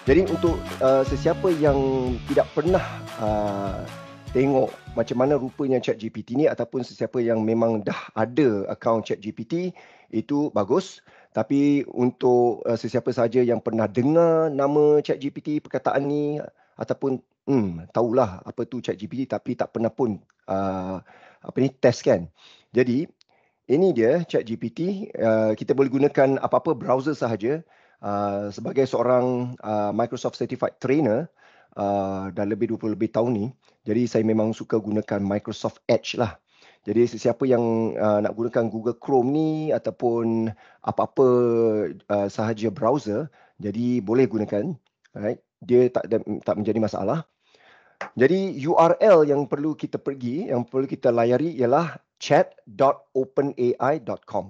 Jadi untuk sesiapa yang tidak pernah tengok macam mana rupanya ChatGPT ni, ataupun sesiapa yang memang dah ada akaun ChatGPT, itu bagus. Tapi untuk sesiapa sahaja yang pernah dengar nama ChatGPT, perkataan ni, ataupun tahulah apa tu ChatGPT tapi tak pernah pun test kan. Jadi ini dia ChatGPT. Kita boleh gunakan apa-apa browser sahaja. Sebagai seorang Microsoft Certified Trainer dah lebih 20 lebih tahun ni, jadi saya memang suka gunakan Microsoft Edge lah. Jadi sesiapa yang nak gunakan Google Chrome ni ataupun apa-apa sahaja browser, jadi boleh gunakan. Alright, dia tak menjadi masalah. Jadi URL yang perlu kita pergi, yang perlu kita layari ialah chat.openai.com.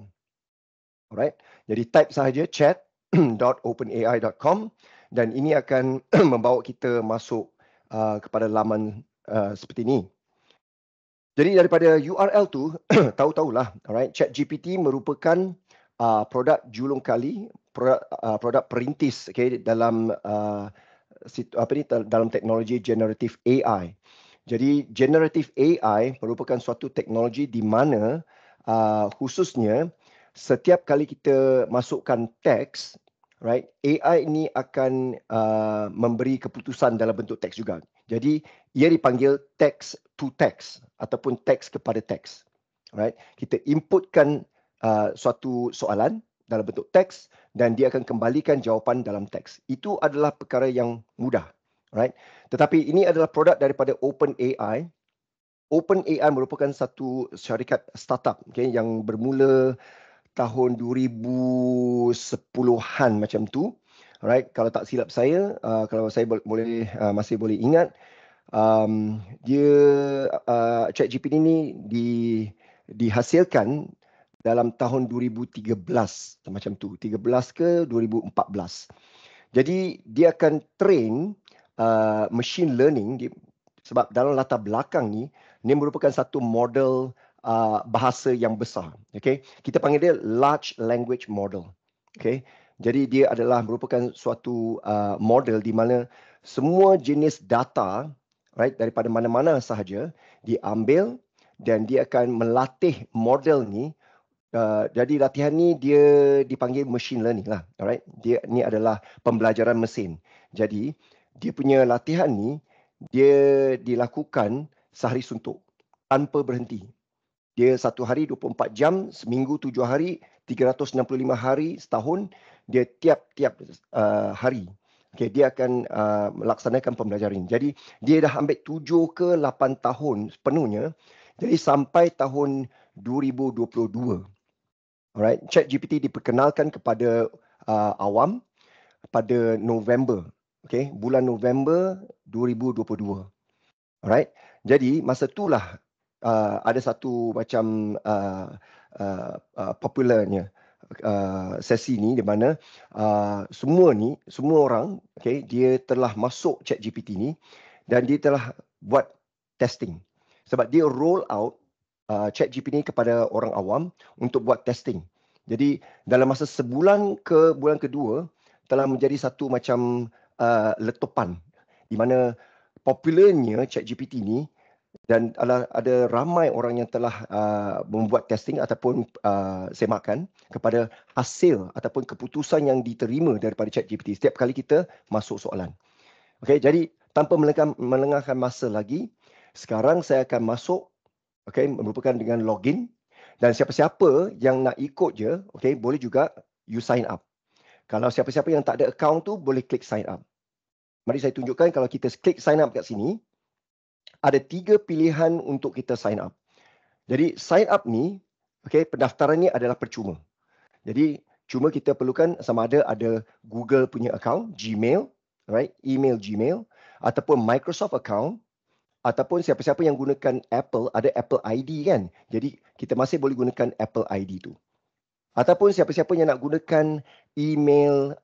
Alright. Jadi type sahaja chat.openai.com dan ini akan membawa kita masuk kepada laman seperti ini. Jadi daripada URL tu tahu-tahulah, alright, ChatGPT merupakan produk julung kali, produk perintis, okay, dalam dalam teknologi generative AI. Jadi generative AI merupakan suatu teknologi di mana khususnya setiap kali kita masukkan teks, right, AI ini akan memberi keputusan dalam bentuk teks juga. Jadi ia dipanggil text to text ataupun teks kepada teks. Right? Kita inputkan suatu soalan dalam bentuk teks dan dia akan kembalikan jawapan dalam teks. Itu adalah perkara yang mudah. Right? Tetapi ini adalah produk daripada OpenAI. OpenAI merupakan satu syarikat startup, okay, yang bermula tahun 2010-an macam tu. Alright, kalau tak silap saya, kalau saya boleh masih boleh ingat, dia ChatGPT ni dihasilkan dalam tahun 2013 macam tu, 13 ke 2014. Jadi dia akan train machine learning sebab dalam latar belakang ni, ini merupakan satu model bahasa yang besar. Okay? Kita panggil dia large language model. Okay? Jadi dia adalah merupakan suatu model di mana semua jenis data, right, daripada mana-mana sahaja diambil dan dia akan melatih model ni. Jadi latihan ni dia dipanggil machine learning lah. Alright? Dia ni adalah pembelajaran mesin. Jadi dia punya latihan ni dia dilakukan sehari suntuk tanpa berhenti. Dia satu hari 24 jam, seminggu 7 hari, 365 hari setahun, dia tiap-tiap hari. Okay, dia akan melaksanakan pembelajaran ini. Jadi dia dah ambil 7 ke 8 tahun sepenuhnya. Jadi sampai tahun 2022. Alright, ChatGPT diperkenalkan kepada awam pada November. Okay, bulan November 2022. Alright, jadi masa itulah ada satu macam popularnya sesi ni di mana semua orang, okay, dia telah masuk ChatGPT ni dan dia telah buat testing. Sebab dia roll out ChatGPT ni kepada orang awam untuk buat testing. Jadi dalam masa sebulan ke bulan kedua telah menjadi satu macam letupan di mana popularnya ChatGPT ni dan ada ramai orang yang telah membuat testing ataupun semakan kepada hasil ataupun keputusan yang diterima daripada ChatGPT setiap kali kita masuk soalan. Okey, jadi tanpa melengahkan masa lagi, sekarang saya akan masuk, okey, merupakan dengan login dan siapa-siapa yang nak ikut je, okey, boleh juga you sign up. Kalau siapa-siapa yang tak ada account tu boleh klik sign up. Mari saya tunjukkan kalau kita klik sign up kat sini, ada 3 pilihan untuk kita sign up. Jadi sign up ni, okey, pendaftaran ni adalah percuma. Jadi cuma kita perlukan sama ada Google punya account, Gmail, right, email Gmail ataupun Microsoft account ataupun siapa-siapa yang gunakan Apple, ada Apple ID kan. Jadi kita masih boleh gunakan Apple ID tu. Ataupun siapa-siapa yang nak gunakan email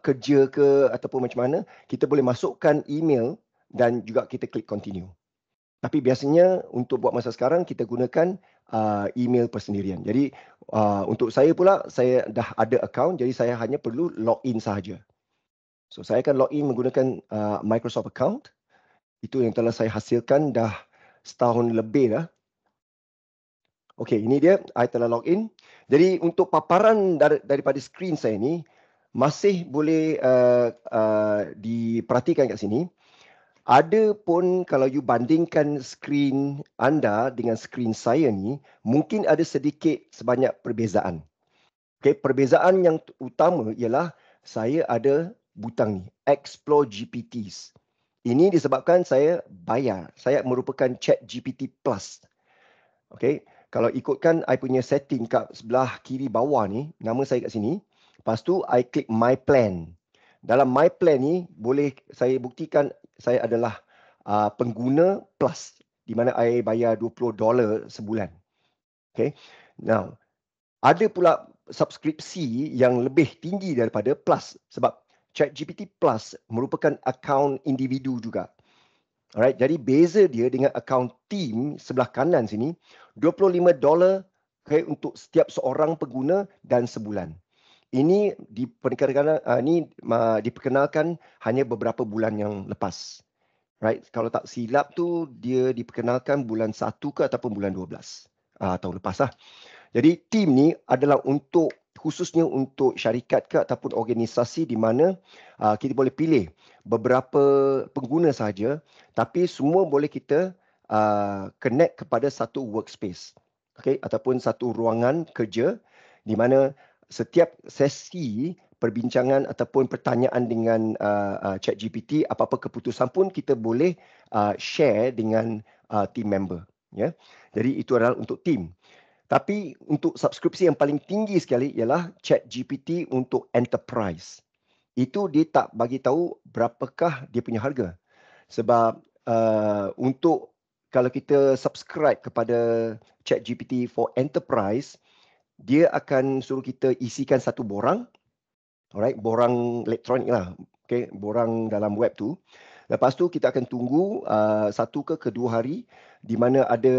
kerja ke ataupun macam mana, kita boleh masukkan email dan juga kita klik continue. Tapi biasanya untuk buat masa sekarang kita gunakan email persendirian. Jadi untuk saya pula, saya dah ada account, jadi saya hanya perlu login sahaja. So saya akan login menggunakan Microsoft account. Itu yang telah saya hasilkan dah setahun lebih dah. Okey, ini dia, I telah login. Jadi untuk paparan daripada skrin saya ni masih boleh diperhatikan kat sini. Ada pun kalau you bandingkan skrin anda dengan skrin saya ni, mungkin ada sedikit sebanyak perbezaan. Okey, perbezaan yang utama ialah saya ada butang ni, Explore GPTs. Ini disebabkan saya bayar. Saya merupakan ChatGPT Plus. Okey, kalau ikutkan I punya setting kat sebelah kiri bawah ni, nama saya kat sini. Lepas tu I klik My Plan. Dalam My Plan ni boleh saya buktikan saya adalah pengguna Plus di mana I bayar $20 sebulan. Okey. Now, ada pula subskripsi yang lebih tinggi daripada Plus sebab ChatGPT Plus merupakan akaun individu juga. Alright, jadi beza dia dengan akaun team sebelah kanan sini, $25 okay, untuk setiap seorang pengguna dan sebulan. Ini diperkenalkan hanya beberapa bulan yang lepas. Right, kalau tak silap tu dia diperkenalkan bulan 1 ke ataupun bulan 12 tahun lepas lah. Jadi team ni adalah untuk khususnya untuk syarikat ke ataupun organisasi di mana kita boleh pilih beberapa pengguna sahaja tapi semua boleh kita connect kepada satu workspace. Okay, ataupun satu ruangan kerja di mana setiap sesi perbincangan ataupun pertanyaan dengan ChatGPT, apa-apa keputusan pun kita boleh share dengan team member. Ya, jadi itu adalah untuk team. Tapi untuk subskripsi yang paling tinggi sekali ialah ChatGPT untuk enterprise. Itu dia tak bagi tahu berapakah dia punya harga. Sebab untuk kalau kita subscribe kepada ChatGPT for enterprise, dia akan suruh kita isikan satu borang. Alright, borang elektronik lah. Okay, borang dalam web tu. Lepas tu kita akan tunggu 1 ke 2 hari di mana ada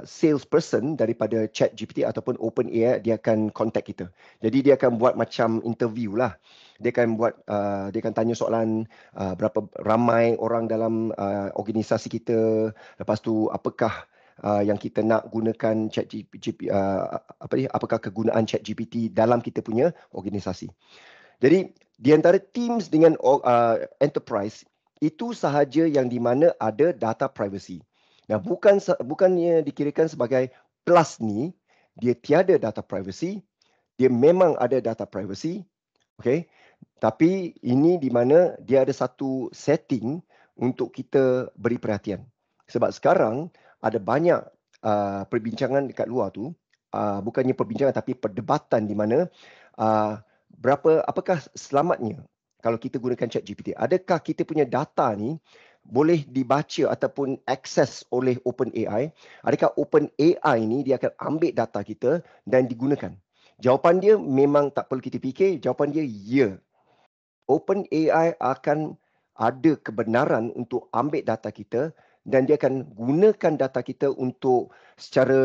salesperson daripada ChatGPT ataupun OpenAI, dia akan contact kita. Jadi dia akan buat macam interview lah. Dia akan tanya soalan berapa ramai orang dalam organisasi kita. Lepas tu apakah yang kita nak gunakan ChatGPT, apakah kegunaan ChatGPT dalam kita punya organisasi. Jadi di antara teams dengan enterprise itu sahaja yang di mana ada data privacy. Nah, bukannya dikirakan sebagai plus ni dia tiada data privacy, dia memang ada data privacy. Okey. Tapi ini di mana dia ada satu setting untuk kita beri perhatian. Sebab sekarang ada banyak perbincangan dekat luar tu, bukannya perbincangan tapi perdebatan di mana apakah selamatnya kalau kita gunakan ChatGPT. Adakah kita punya data ni boleh dibaca ataupun akses oleh OpenAI? Adakah OpenAI ni dia akan ambil data kita dan digunakan? Jawapan dia memang tak perlu kita fikir, jawapan dia ya. OpenAI akan ada kebenaran untuk ambil data kita dan dia akan gunakan data kita untuk secara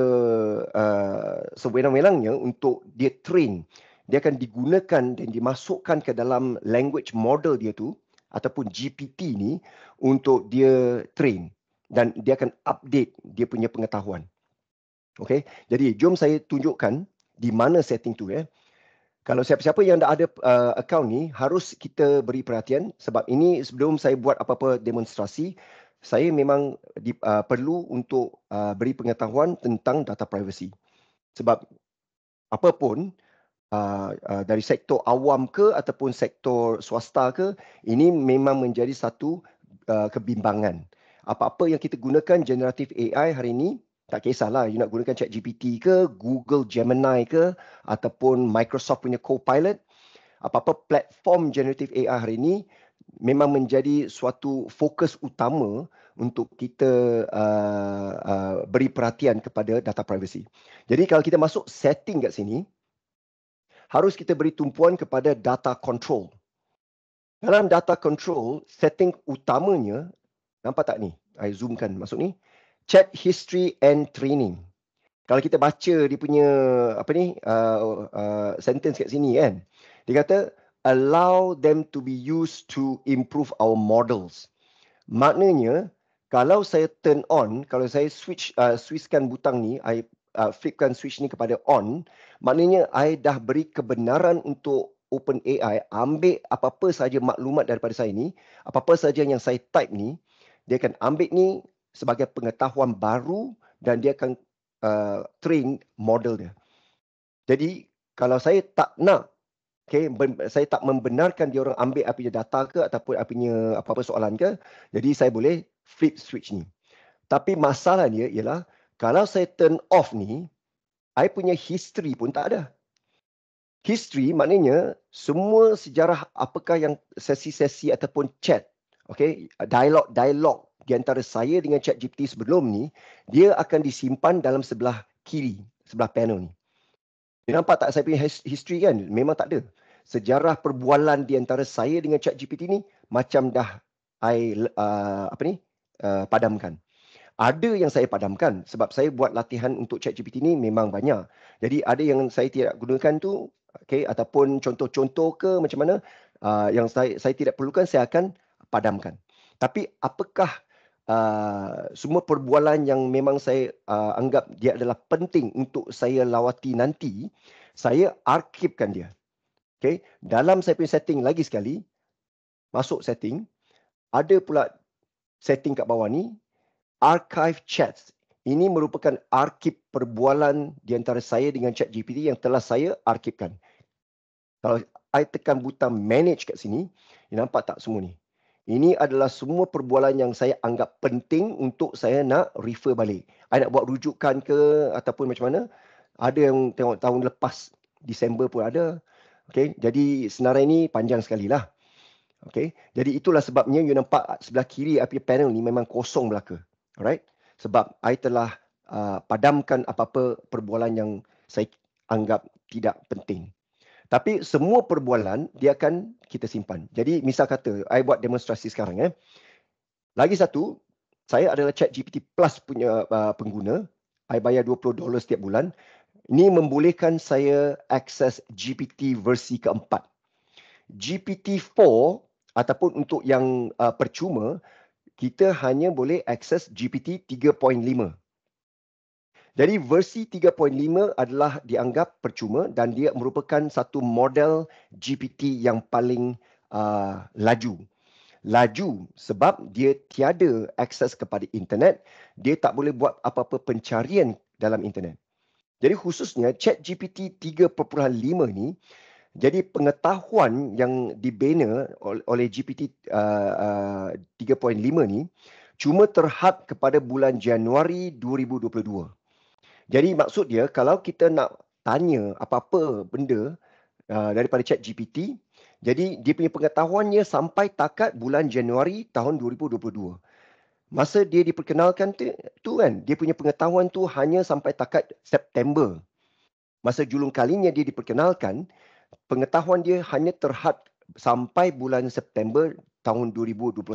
sewenang-wenangnya untuk dia train. Dia akan digunakan dan dimasukkan ke dalam language model dia tu ataupun GPT ni untuk dia train dan dia akan update dia punya pengetahuan. Okey, jadi jom saya tunjukkan di mana setting tu ya. Kalau siapa-siapa yang dah ada akaun ni harus kita beri perhatian sebab ini sebelum saya buat apa-apa demonstrasi, saya memang perlu untuk beri pengetahuan tentang data privacy. Sebab apapun dari sektor awam ke ataupun sektor swasta ke, ini memang menjadi satu kebimbangan. Apa-apa yang kita gunakan generative AI hari ini, tak kisahlah you nak gunakan ChatGPT ke, Google Gemini ke, ataupun Microsoft punya Copilot, apa-apa platform generative AI hari ini memang menjadi suatu fokus utama untuk kita beri perhatian kepada data privacy. Jadi kalau kita masuk setting kat sini, harus kita beri tumpuan kepada data control. Dalam data control, setting utamanya, nampak tak ni? I zoomkan masuk ni. Chat history and training. Kalau kita baca dia punya sentence kat sini kan. Dia kata allow them to be used to improve our models. Maknanya, kalau saya turn on, kalau saya switchkan butang ni, I flipkan switch ni kepada on, maknanya I dah beri kebenaran untuk OpenAI ambil apa-apa saja maklumat daripada saya ni, apa-apa saja yang saya type ni, dia akan ambil ni sebagai pengetahuan baru dan dia akan train model dia. Jadi, kalau saya tak nak, saya tak membenarkan dia orang ambil apa punya data ke ataupun apa punya apa-apa soalan ke, jadi saya boleh flip switch ni. Tapi masalahnya ialah kalau saya turn off ni, I punya history pun tak ada. History maknanya semua sejarah apakah yang sesi-sesi ataupun chat, dialog di antara saya dengan ChatGPT sebelum ni, dia akan disimpan dalam sebelah kiri, sebelah panel ni. Dia nampak tak saya punya history kan? Memang tak ada. Sejarah perbualan di antara saya dengan ChatGPT ni macam dah padamkan. Ada yang saya padamkan sebab saya buat latihan untuk ChatGPT ni memang banyak. Jadi ada yang saya tidak gunakan tu, ataupun contoh-contoh ke macam mana yang saya tidak perlukan, saya akan padamkan. Tapi apakah semua perbualan yang memang saya anggap dia adalah penting untuk saya lawati nanti, saya arkibkan dia. Dalam saya punya setting lagi sekali, masuk setting, ada pula setting kat bawah ni, archive chats. Ini merupakan arkib perbualan di antara saya dengan ChatGPT yang telah saya arkibkan. Kalau I tekan butang manage kat sini, nampak tak semua ni? Ini adalah semua perbualan yang saya anggap penting untuk saya nak refer balik. I nak buat rujukan ke ataupun macam mana. Ada yang tengok tahun lepas, Disember pun ada. Jadi senarai ini panjang sekali lah. Jadi itulah sebabnya you nampak sebelah kiri I punya panel ni memang kosong belaka. Alright? Sebab I telah padamkan apa-apa perbualan yang saya anggap tidak penting. Tapi semua perbualan dia akan kita simpan. Jadi misal kata, I buat demonstrasi sekarang. Lagi satu, saya adalah ChatGPT Plus punya pengguna. I bayar $20 setiap bulan. Ini membolehkan saya akses GPT versi keempat. GPT-4 ataupun untuk yang percuma, kita hanya boleh akses GPT 3.5. Jadi versi 3.5 adalah dianggap percuma dan dia merupakan satu model GPT yang paling laju. Laju sebab dia tiada akses kepada internet, dia tak boleh buat apa-apa pencarian dalam internet. Jadi khususnya ChatGPT 3.5 ni, jadi pengetahuan yang dibina oleh GPT 3.5 ni cuma terhad kepada bulan Januari 2022. Jadi maksud dia, kalau kita nak tanya apa-apa benda daripada ChatGPT, jadi dia punya pengetahuannya sampai takat bulan Januari tahun 2022. Masa dia diperkenalkan tu kan, dia punya pengetahuan tu hanya sampai takat September. Masa julung kalinya dia diperkenalkan, pengetahuan dia hanya terhad sampai bulan September tahun 2021.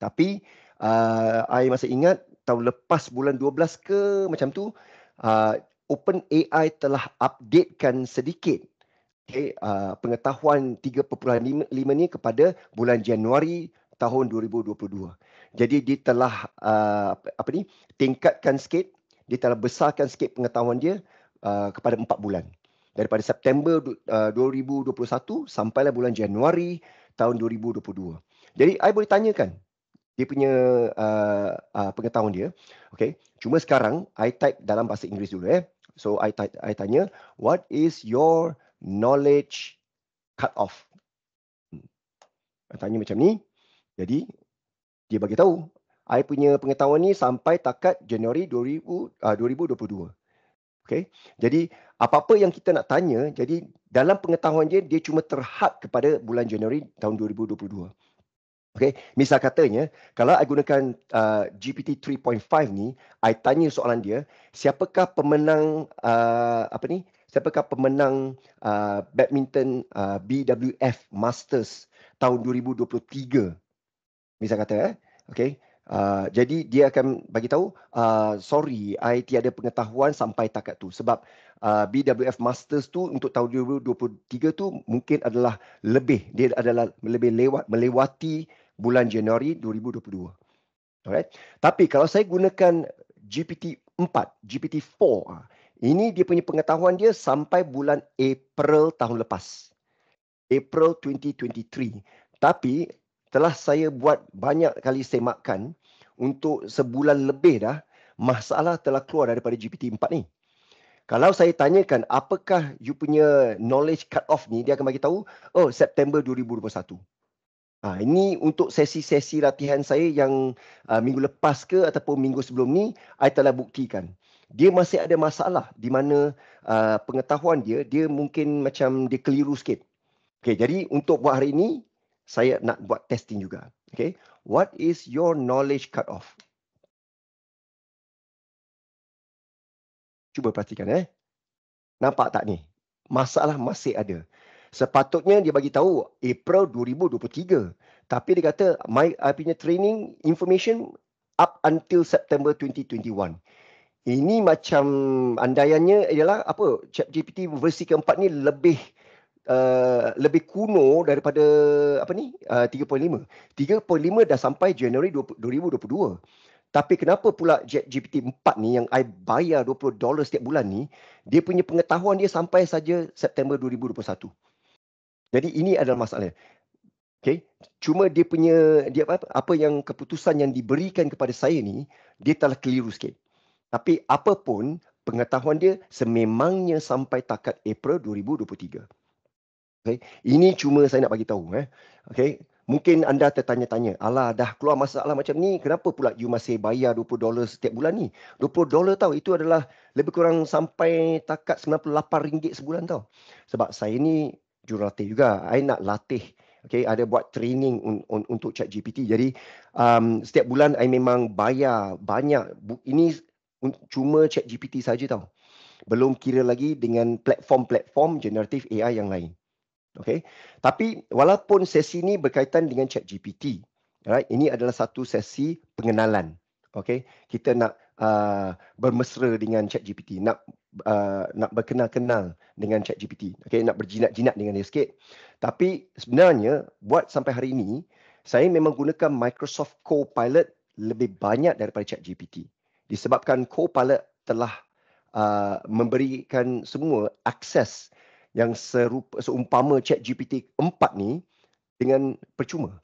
Tapi I masih ingat tahun lepas bulan 12 ke macam tu, OpenAI telah updatekan sedikit pengetahuan 3.5 ni kepada bulan Januari tahun 2022. Jadi dia telah tingkatkan sikit, dia telah besarkan sikit pengetahuan dia kepada 4 bulan. Daripada September 2021 sampailah bulan Januari tahun 2022. Jadi I boleh tanyakan dia punya pengetahuan dia. Cuma sekarang I type dalam bahasa Inggeris dulu. So I tanya, what is your knowledge cut off? I tanya macam ni. Jadi dia bagi tahu, I punya pengetahuan ni sampai takat Januari 2022. Jadi apa-apa yang kita nak tanya, jadi dalam pengetahuan dia cuma terhad kepada bulan Januari tahun 2022. Misal katanya, kalau I gunakan GPT 3.5 ni, I tanya soalan dia, siapakah pemenang siapakah pemenang badminton BWF Masters tahun 2023? Misal kata, Jadi dia akan bagi tahu, sorry, I tiada pengetahuan sampai takat tu. Sebab BWF Masters tu untuk tahun 2023 tu mungkin adalah lebih. Dia adalah lebih melewati bulan Januari 2022. Alright. Tapi kalau saya gunakan GPT-4, GPT-4, ini dia punya pengetahuan dia sampai bulan April tahun lepas. April 2023. Tapi telah saya buat banyak kali semakan untuk sebulan lebih dah, masalah telah keluar daripada GPT-4 ni. Kalau saya tanyakan apakah you punya knowledge cut off ni, dia akan bagi tahu, oh September 2021. Ini untuk sesi-sesi latihan saya yang minggu lepas ke ataupun minggu sebelum ni, I telah buktikan. Dia masih ada masalah di mana pengetahuan dia mungkin macam dia keliru sikit. Okay, jadi untuk buat hari ini, saya nak buat testing juga. Okay, what is your knowledge cut off? Cuba perhatikan. Nampak tak ni? Masalah masih ada. Sepatutnya dia bagi tahu April 2023. Tapi dia kata, I punya training information up until September 2021. Ini macam andaiannya ialah apa? ChatGPT versi keempat ni lebih kuno daripada apa ni 3.5. 3.5 dah sampai Januari 2022. Tapi kenapa pula ChatGPT 4 ni yang I bayar $20 setiap bulan ni, dia punya pengetahuan dia sampai saja September 2021. Jadi ini adalah masalah. Okay. Cuma dia apa yang keputusan yang diberikan kepada saya ni, dia telah keliru sikit. Tapi apapun pengetahuan dia sememangnya sampai takat April 2023. Okay. Ini cuma saya nak bagi tahu. Okay. Mungkin anda tertanya-tanya, alah dah keluar masalah macam ni, kenapa pula you masih bayar $20 setiap bulan ni? $20 tahu, itu adalah lebih kurang sampai takat RM98 sebulan tau. Sebab saya ni jurulatih juga, I nak latih. Okay, ada buat training untuk ChatGPT. Jadi setiap bulan I memang bayar banyak. Ini cuma ChatGPT saja tau. Belum kira lagi dengan platform-platform generative AI yang lain. Okay. Tapi walaupun sesi ini berkaitan dengan ChatGPT, right? Ini adalah satu sesi pengenalan. Okay. Kita nak bermesra dengan ChatGPT, nak berkenal-kenal dengan ChatGPT. Okay. Nak berjinak-jinak dengan dia sikit. Tapi sebenarnya buat sampai hari ini, saya memang gunakan Microsoft Copilot lebih banyak daripada ChatGPT. Disebabkan Copilot telah memberikan semua akses yang seumpama ChatGPT 4 ni dengan percuma.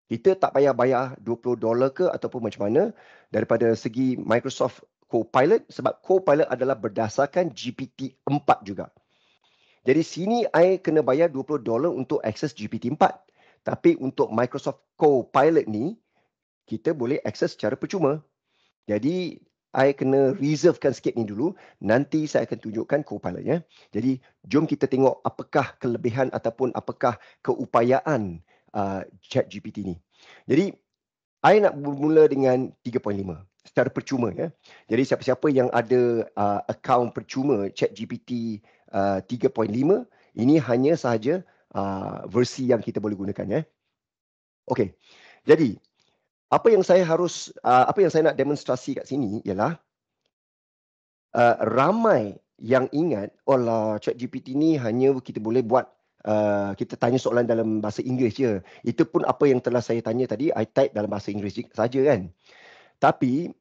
Kita tak payah bayar $20 ke ataupun macam mana daripada segi Microsoft Copilot, sebab Copilot adalah berdasarkan GPT 4 juga. Jadi sini I kena bayar $20 untuk akses GPT 4. Tapi untuk Microsoft Copilot ni, kita boleh akses secara percuma. Jadi I kena reservekan sikit ni dulu. Nanti saya akan tunjukkan Copilot. Jadi, jom kita tengok apakah kelebihan ataupun apakah keupayaan ChatGPT ni. Jadi, I nak bermula dengan 3.5 secara percuma. Jadi, siapa-siapa yang ada akaun percuma ChatGPT 3.5, ini hanya sahaja versi yang kita boleh gunakan. Okey. Jadi, apa yang saya nak demonstrasi kat sini ialah ramai yang ingat, ChatGPT ni hanya kita boleh buat, kita tanya soalan dalam bahasa Inggeris je. Itu pun apa yang telah saya tanya tadi, I type dalam bahasa Inggeris saja kan. Tapi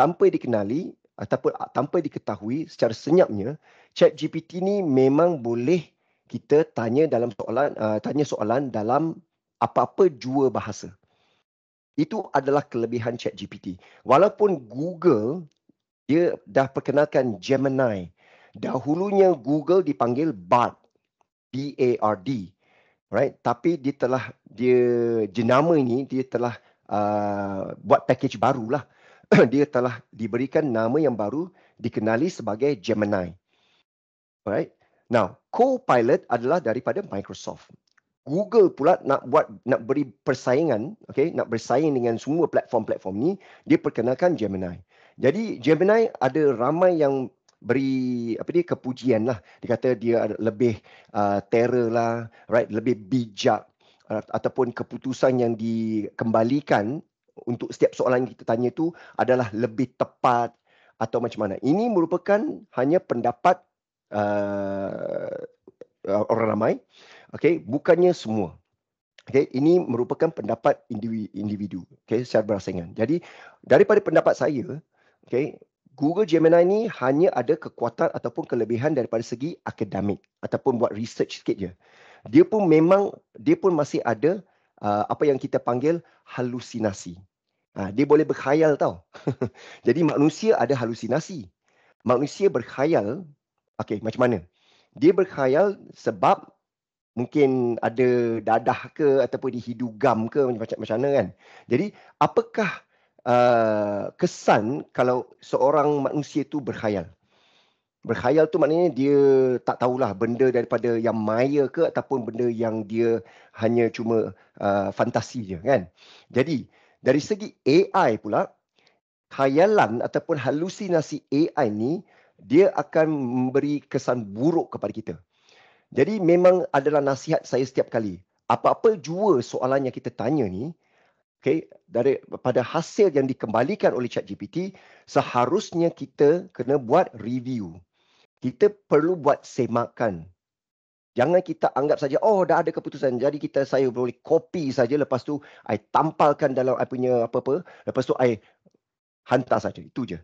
tanpa dikenali ataupun tanpa diketahui secara senyapnya, ChatGPT ni memang boleh kita tanya soalan dalam apa-apa jua bahasa. Itu adalah kelebihan ChatGPT. Walaupun Google, dia dah perkenalkan Gemini. Dahulunya Google dipanggil Bard. B-A-R-D. Right? Tapi jenama ini, dia telah buat package barulah. Dia telah diberikan nama yang baru, dikenali sebagai Gemini. Right? Now, Copilot adalah daripada Microsoft. Google pula nak beri persaingan, nak bersaing dengan semua platform-platform ni, dia perkenalkan Gemini. Jadi Gemini ada ramai yang beri kepujian lah. Dia kata dia lebih terror lah, right, lebih bijak, ataupun keputusan yang dikembalikan untuk setiap soalan yang kita tanya itu adalah lebih tepat atau macam mana. Ini merupakan hanya pendapat uh, orang ramai, okey, bukannya semua. Okey, ini merupakan pendapat individu, okey, secara berasingan. Jadi daripada pendapat saya, okey, Google Gemini ni hanya ada kekuatan ataupun kelebihan daripada segi akademik ataupun buat research sikit je. Dia pun masih ada apa yang kita panggil halusinasi. Dia boleh berkhayal tau. Jadi manusia ada halusinasi. Manusia berkhayal, okey, macam mana? Dia berkhayal sebab mungkin ada dadah ke ataupun di hidung gam ke macam mana kan. Jadi apakah kesan kalau seorang manusia tu berkhayal? Berkhayal tu maknanya dia tak tahulah benda daripada yang maya ke ataupun benda yang dia hanya cuma fantasi je kan. Jadi dari segi AI pula, khayalan ataupun halusinasi AI ni dia akan memberi kesan buruk kepada kita. Jadi memang adalah nasihat saya setiap kali. Apa-apa jua soalan yang kita tanya ni, daripada hasil yang dikembalikan oleh ChatGPT, seharusnya kita kena buat review. Kita perlu buat semakan. Jangan kita anggap saja, oh dah ada keputusan. Jadi saya boleh copy saja, lepas tu I tampalkan dalam I punya apa-apa. Lepas tu I hantar saja. Itu je.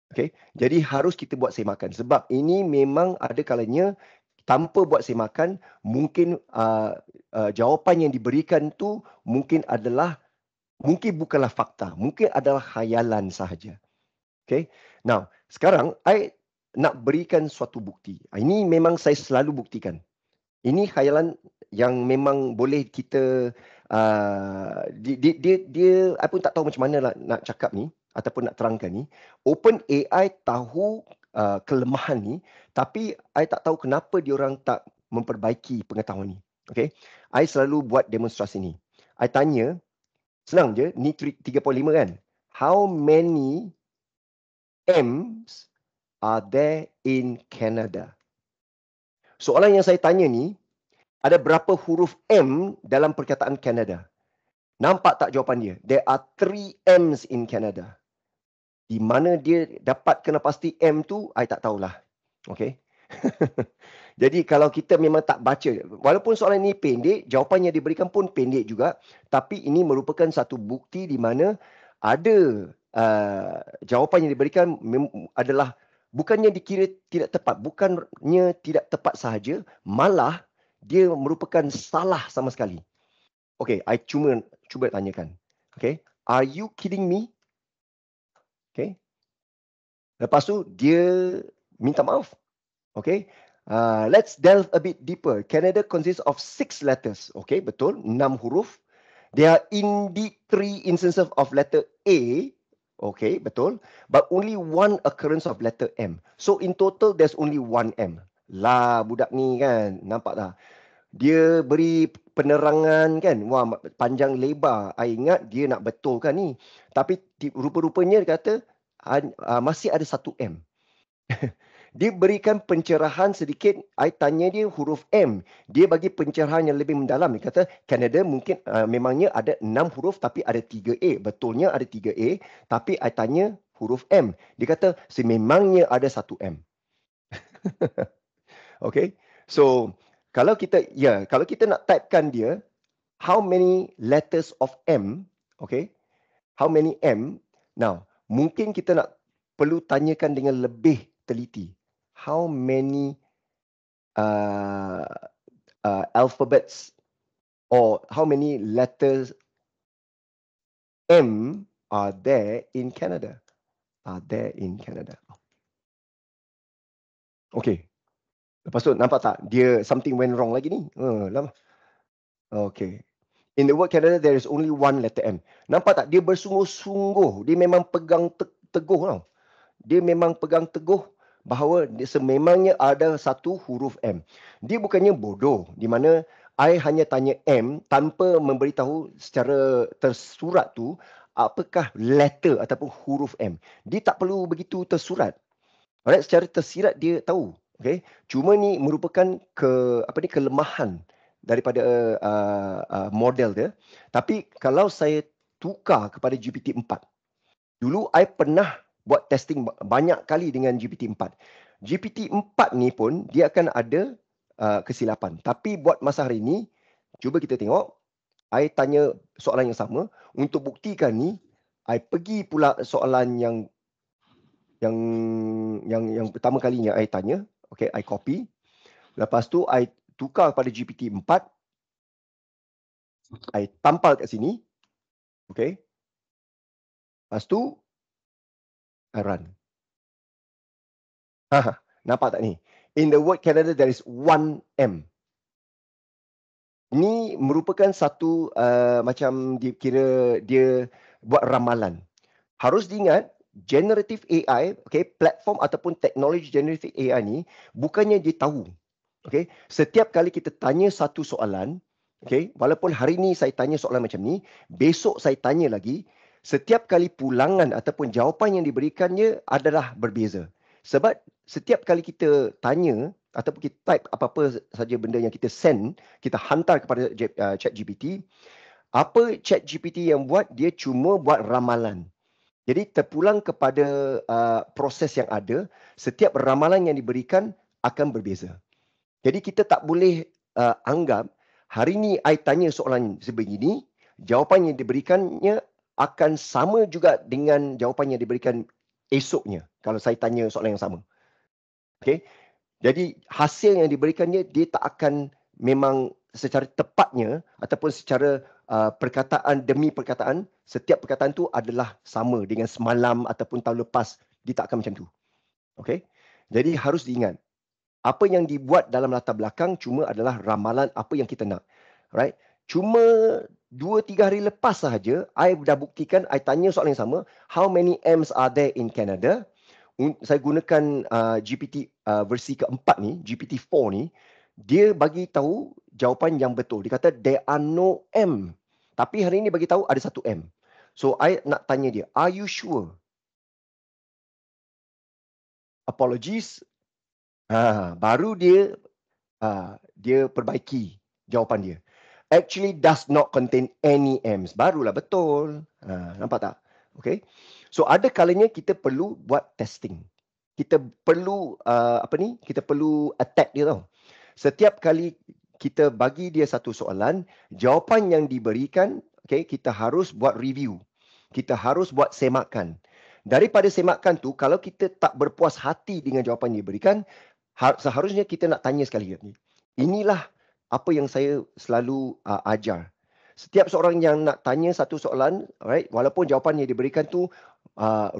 Okay? Jadi harus kita buat semakan. Sebab ini memang ada kalanya tanpa buat semakan, mungkin jawapan yang diberikan tu mungkin bukanlah fakta, mungkin adalah khayalan sahaja. Okay. Now, sekarang I nak berikan suatu bukti. Ini memang saya selalu buktikan. Ini khayalan yang memang boleh kita dia I pun tak tahu macam mana nak cakap ni ataupun nak terangkan ni. OpenAI tahu kelemahan ni, tapi I tak tahu kenapa diorang tak memperbaiki pengetahuan ni. Okay. I selalu buat demonstrasi ni. I tanya, senang je, ni 3.5 kan. How many M's are there in Canada? Soalan yang saya tanya ni, ada berapa huruf M dalam perkataan Canada? Nampak tak jawapan dia? There are 3 M's in Canada. Di mana dia dapat kena pasti M tu, I tak tahulah. Okay. Jadi kalau kita memang tak baca, walaupun soalan ini pendek, jawapan yang diberikan pun pendek juga, tapi ini merupakan satu bukti di mana ada jawapan yang diberikan adalah bukannya dikira tidak tepat, bukannya tidak tepat sahaja, malah dia merupakan salah sama sekali. Okay, I cuba tanyakan. Okay, are you kidding me? Okay. Lepas tu dia minta maaf. Okay. Let's delve a bit deeper. Canada consists of 6 letters. Okay, betul. 6 huruf. There are indeed 3 instances of letter A. Okay, betul. But only 1 occurrence of letter M. So in total, there's only 1 M. Lah, budak ni kan. Nampak tak? Dia beri penerangan kan. Wah, panjang lebar. I ingat dia nak betulkan ni. Tapi rupa-rupanya dia kata masih ada 1 M. Dia berikan pencerahan sedikit. I tanya dia huruf M. Dia bagi pencerahan yang lebih mendalam. Dia kata Canada mungkin memangnya ada 6 huruf tapi ada 3 A. Betulnya ada 3 A. Tapi I tanya huruf M. Dia kata sememangnya ada 1 M. Okay. So kalau kita nak typekan dia, how many letters of M? Okay. How many M? Now, mungkin kita nak perlu tanyakan dengan lebih teliti. How many alphabets or how many letters M are there in Canada? Okay. Lepas tu nampak tak? Dia something went wrong lagi ni. Lama. Okay. In the word Canada, there is only 1 letter M. Nampak tak? Dia bersungguh-sungguh. Dia memang pegang teguh tau. Dia memang pegang teguh bahawa sememangnya ada 1 huruf M. Dia bukannya bodoh, di mana I hanya tanya M tanpa memberitahu secara tersurat tu apakah letter ataupun huruf M. Dia tak perlu begitu tersurat. Alright, secara tersirat dia tahu. Okay? Cuma ni merupakan kelemahan daripada model dia. Tapi kalau saya tukar kepada GPT-4. Dulu I pernah buat testing banyak kali dengan GPT-4. GPT-4 ni pun dia akan ada kesilapan. Tapi buat masa hari ni, cuba kita tengok. I tanya soalan yang sama. Untuk buktikan ni, I pergi pula soalan yang pertama kalinya I tanya. Okay, I copy. Lepas tu, I tukar kepada GPT-4. I tampal kat sini. Okay. Lepas tu, I run. Nampak tak ni? In the word Canada, there is 1M. Ini merupakan satu macam dikira dia buat ramalan. Harus diingat, generative AI, okay, platform ataupun teknologi generative AI ni bukannya dia tahu. Okay, setiap kali kita tanya satu soalan, okay, walaupun hari ni saya tanya soalan macam ni, besok saya tanya lagi, setiap kali pulangan ataupun jawapan yang diberikannya adalah berbeza. Sebab setiap kali kita tanya ataupun kita type apa-apa saja benda yang kita send, kita hantar kepada ChatGPT, apa ChatGPT yang buat, dia cuma buat ramalan. Jadi terpulang kepada proses yang ada, setiap ramalan yang diberikan akan berbeza. Jadi kita tak boleh anggap hari ni I tanya soalan sebegini, jawapan yang diberikannya akan sama juga dengan jawapan yang diberikan esoknya kalau saya tanya soalan yang sama. Okay. Jadi hasil yang diberikannya dia tak akan memang secara tepatnya ataupun secara perkataan demi perkataan, setiap perkataan tu adalah sama dengan semalam ataupun tahun lepas. Dia tak akan macam tu. Okay. Jadi harus diingat, apa yang dibuat dalam latar belakang cuma adalah ramalan apa yang kita nak. Right? Cuma 2-3 hari lepas sahaja, I dah buktikan, I tanya soalan yang sama, how many M's are there in Canada? Saya gunakan GPT versi keempat ni, GPT-4 ni, dia bagi tahu jawapan yang betul. Dia kata there are no M. Tapi hari ni bagi tahu ada satu M. So I nak tanya dia, are you sure? Apologies. Baru dia perbaiki jawapan dia. Actually does not contain any M's. Barulah betul. Nampak tak? Okay. So ada kalanya kita perlu buat testing. Kita perlu kita perlu attack dia tau. Setiap kali kita bagi dia satu soalan, jawapan yang diberikan, okay, kita harus buat review. Kita harus buat semakan. Daripada semakan tu, kalau kita tak berpuas hati dengan jawapan yang diberikan, seharusnya kita nak tanya sekali lagi. Inilah apa yang saya selalu ajar. Setiap seorang yang nak tanya satu soalan, alright, walaupun jawapan yang diberikan tu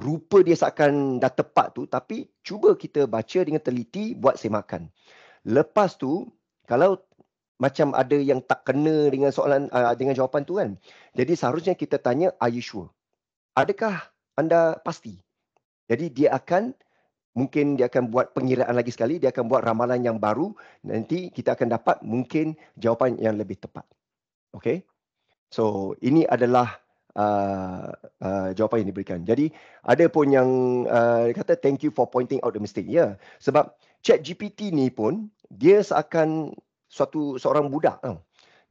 rupa dia seakan dah tepat tu, tapi cuba kita baca dengan teliti, buat semakan. Lepas tu, kalau macam ada yang tak kena dengan soalan dengan jawapan tu kan, jadi seharusnya kita tanya, are you sure? Adakah anda pasti? Jadi mungkin dia akan buat pengiraan lagi sekali, dia akan buat ramalan yang baru, nanti kita akan dapat mungkin jawapan yang lebih tepat. Okay? So, ini adalah jawapan yang diberikan. Jadi, ada pun yang kata, thank you for pointing out the mistake. Ya, sebab ChatGPT ni pun, dia seakan seorang budak.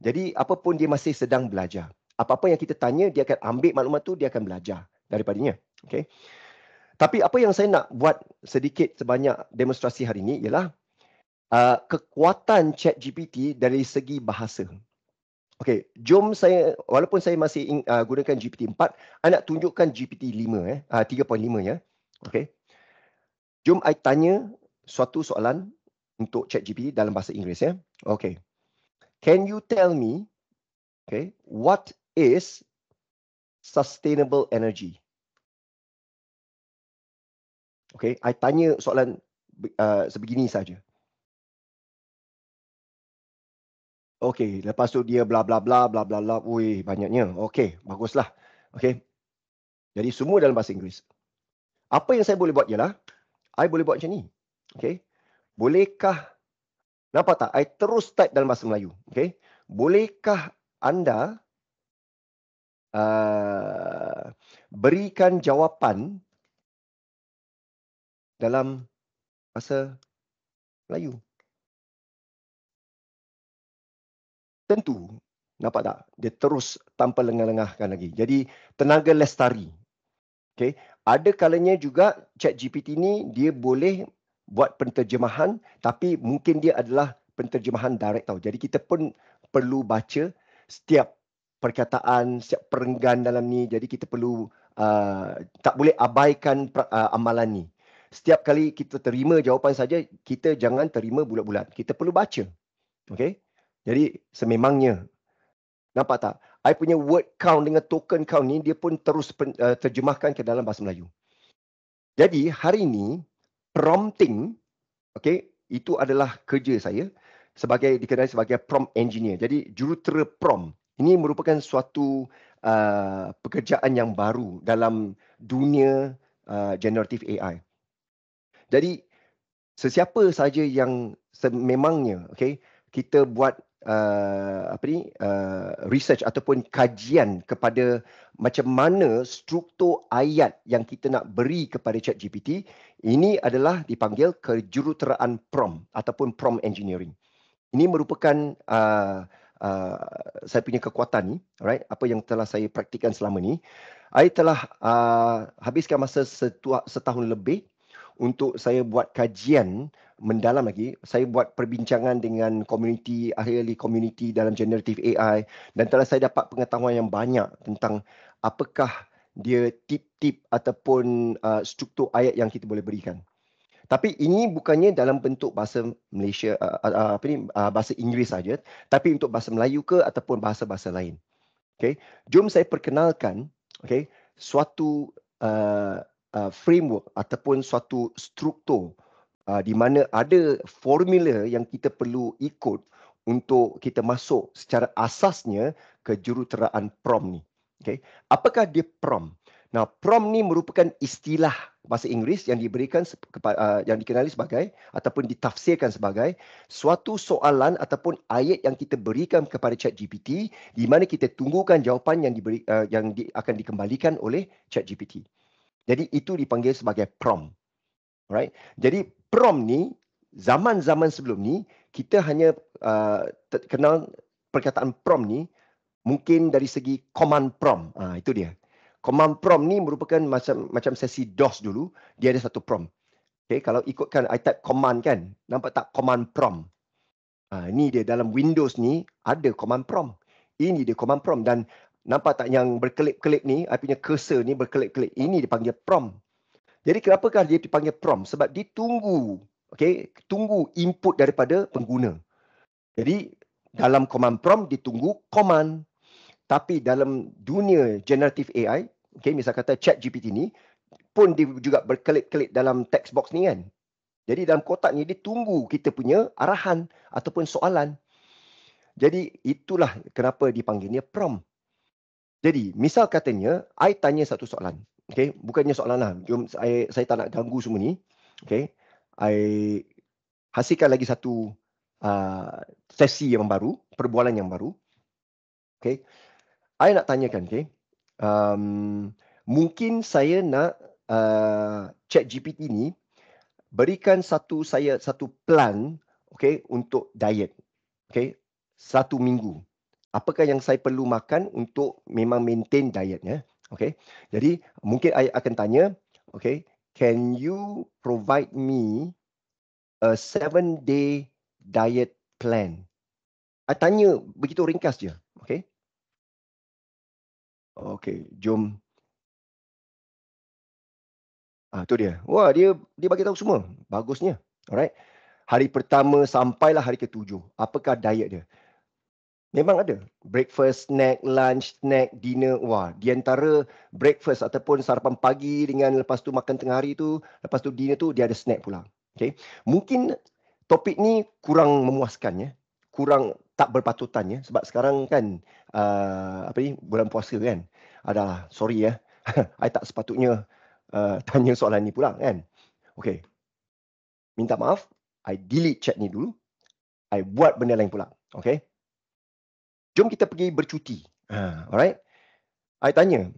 Jadi, apapun dia masih sedang belajar. Apa-apa yang kita tanya, dia akan ambil maklumat tu, dia akan belajar daripadanya. Okay? Tapi apa yang saya nak buat sedikit sebanyak demonstrasi hari ini ialah kekuatan ChatGPT dari segi bahasa. Okey, jom walaupun saya masih gunakan GPT-4, saya nak tunjukkan GPT-5 3.5 ya. Okey. Jom I tanya suatu soalan untuk ChatGPT dalam bahasa Inggeris ya. Okey. Can you tell me, what is sustainable energy? Okey, I tanya soalan sebegini saja. Okey, lepas tu dia bla bla bla bla bla bla. Wih, banyaknya. Okey, baguslah. Okey. Jadi semua dalam bahasa Inggeris. Apa yang saya boleh buat ialah, I boleh buat macam ni. Okey. Bolehkah, nampak tak? I terus type dalam bahasa Melayu. Okey. Bolehkah anda berikan jawapan dalam bahasa Melayu? Tentu. Nampak tak? Dia terus tanpa lengah-lengahkan lagi. Jadi tenaga lestari. Okay. Ada kalanya juga ChatGPT ni dia boleh buat penterjemahan, tapi mungkin dia adalah penterjemahan direct tau. Jadi kita pun perlu baca setiap perkataan, setiap perenggan dalam ni. Jadi kita perlu tak boleh abaikan amalan ni. Setiap kali kita terima jawapan saja, kita jangan terima bulat-bulat. Kita perlu baca. Okay. Jadi sememangnya. Nampak tak? I punya word count dengan token count ni, dia pun terus terjemahkan ke dalam bahasa Melayu. Jadi hari ini prompting, okay, itu adalah kerja saya dikenali sebagai prompt engineer. Jadi jurutera prompt ini merupakan suatu pekerjaan yang baru dalam dunia generative AI. Jadi sesiapa saja yang sememangnya, okay, kita buat research ataupun kajian kepada macam mana struktur ayat yang kita nak beri kepada ChatGPT, ini adalah dipanggil kejuruteraan prompt ataupun prompt engineering. Ini merupakan saya punya kekuatan ni, alright, apa yang telah saya praktikkan selama ni. I telah habiskan masa setahun lebih untuk saya buat kajian mendalam lagi. Saya buat perbincangan dengan komuniti, ahli komuniti dalam generative AI, dan telah saya dapat pengetahuan yang banyak tentang apakah dia tip-tip ataupun struktur ayat yang kita boleh berikan. Tapi ini bukannya dalam bentuk bahasa Malaysia, bahasa Inggeris saja, tapi untuk bahasa Melayu ke ataupun bahasa-bahasa lain. Okay. Jom saya perkenalkan, okay, suatu framework ataupun suatu struktur di mana ada formula yang kita perlu ikut untuk kita masuk secara asasnya ke juruteraan prompt ni. Okay. Apakah dia prompt? Nah, prompt ni merupakan istilah bahasa Inggeris yang diberikan yang dikenali sebagai ataupun ditafsirkan sebagai suatu soalan ataupun ayat yang kita berikan kepada ChatGPT di mana kita tunggukan jawapan yang akan dikembalikan oleh ChatGPT. Jadi itu dipanggil sebagai prompt. Right? Jadi prompt ni zaman-zaman sebelum ni kita hanya kenal perkataan prompt ni mungkin dari segi command prompt. Itu dia. Command prompt ni merupakan macam sesi DOS dulu, dia ada satu prompt. Okay, kalau ikutkan I type command kan, nampak tak command prompt? Ini dia dalam Windows ni ada command prompt. Ini dia command prompt dan nampak tak yang berkelip-kelip ni, I punya cursor ni berkelip-kelip. Ini dipanggil prompt. Jadi kenapakah dia dipanggil prompt? Sebab dia tunggu input daripada pengguna. Jadi dalam command prompt ditunggu command. Tapi dalam dunia generative AI, okay, misal kata ChatGPT ni, pun dia juga berkelip-kelip dalam text box ni kan. Jadi dalam kotak ni, dia tunggu kita punya arahan ataupun soalan. Jadi itulah kenapa dipanggilnya prompt. Jadi misal katanya, I tanya satu soalan. Okay, bukannya soalan lah. Jom saya tak nak ganggu semua ni. Okay, I hasilkan lagi satu sesi yang baru, perbualan yang baru. Okay. I nak tanyakan, okay, mungkin saya nak ChatGPT ni berikan satu plan, okay, untuk diet, okay, 1 minggu. Apakah yang saya perlu makan untuk memang maintain dietnya, okay. Jadi mungkin I akan tanya, okay, can you provide me a 7-day diet plan? I tanya begitu ringkas je, okay. Okey, jom. Tu dia. Wah, dia bagi tahu semua. Bagusnya. Alright. Hari pertama sampailah hari ke-7. Apakah diet dia? Memang ada. Breakfast, snack, lunch, snack, dinner. Wah, di antara breakfast ataupun sarapan pagi dengan lepas tu makan tengah hari tu, lepas tu dinner tu, dia ada snack pula. Okay. Mungkin topik ni kurang memuaskan ya. Kurang tak berpatutan ya. Sebab sekarang kan bulan puasa kan. Sorry ya. I tak sepatutnya tanya soalan ni pula kan. Okay. Minta maaf. I delete chat ni dulu. I buat benda lain pula. Okay. Jom kita pergi bercuti. Alright. I tanya.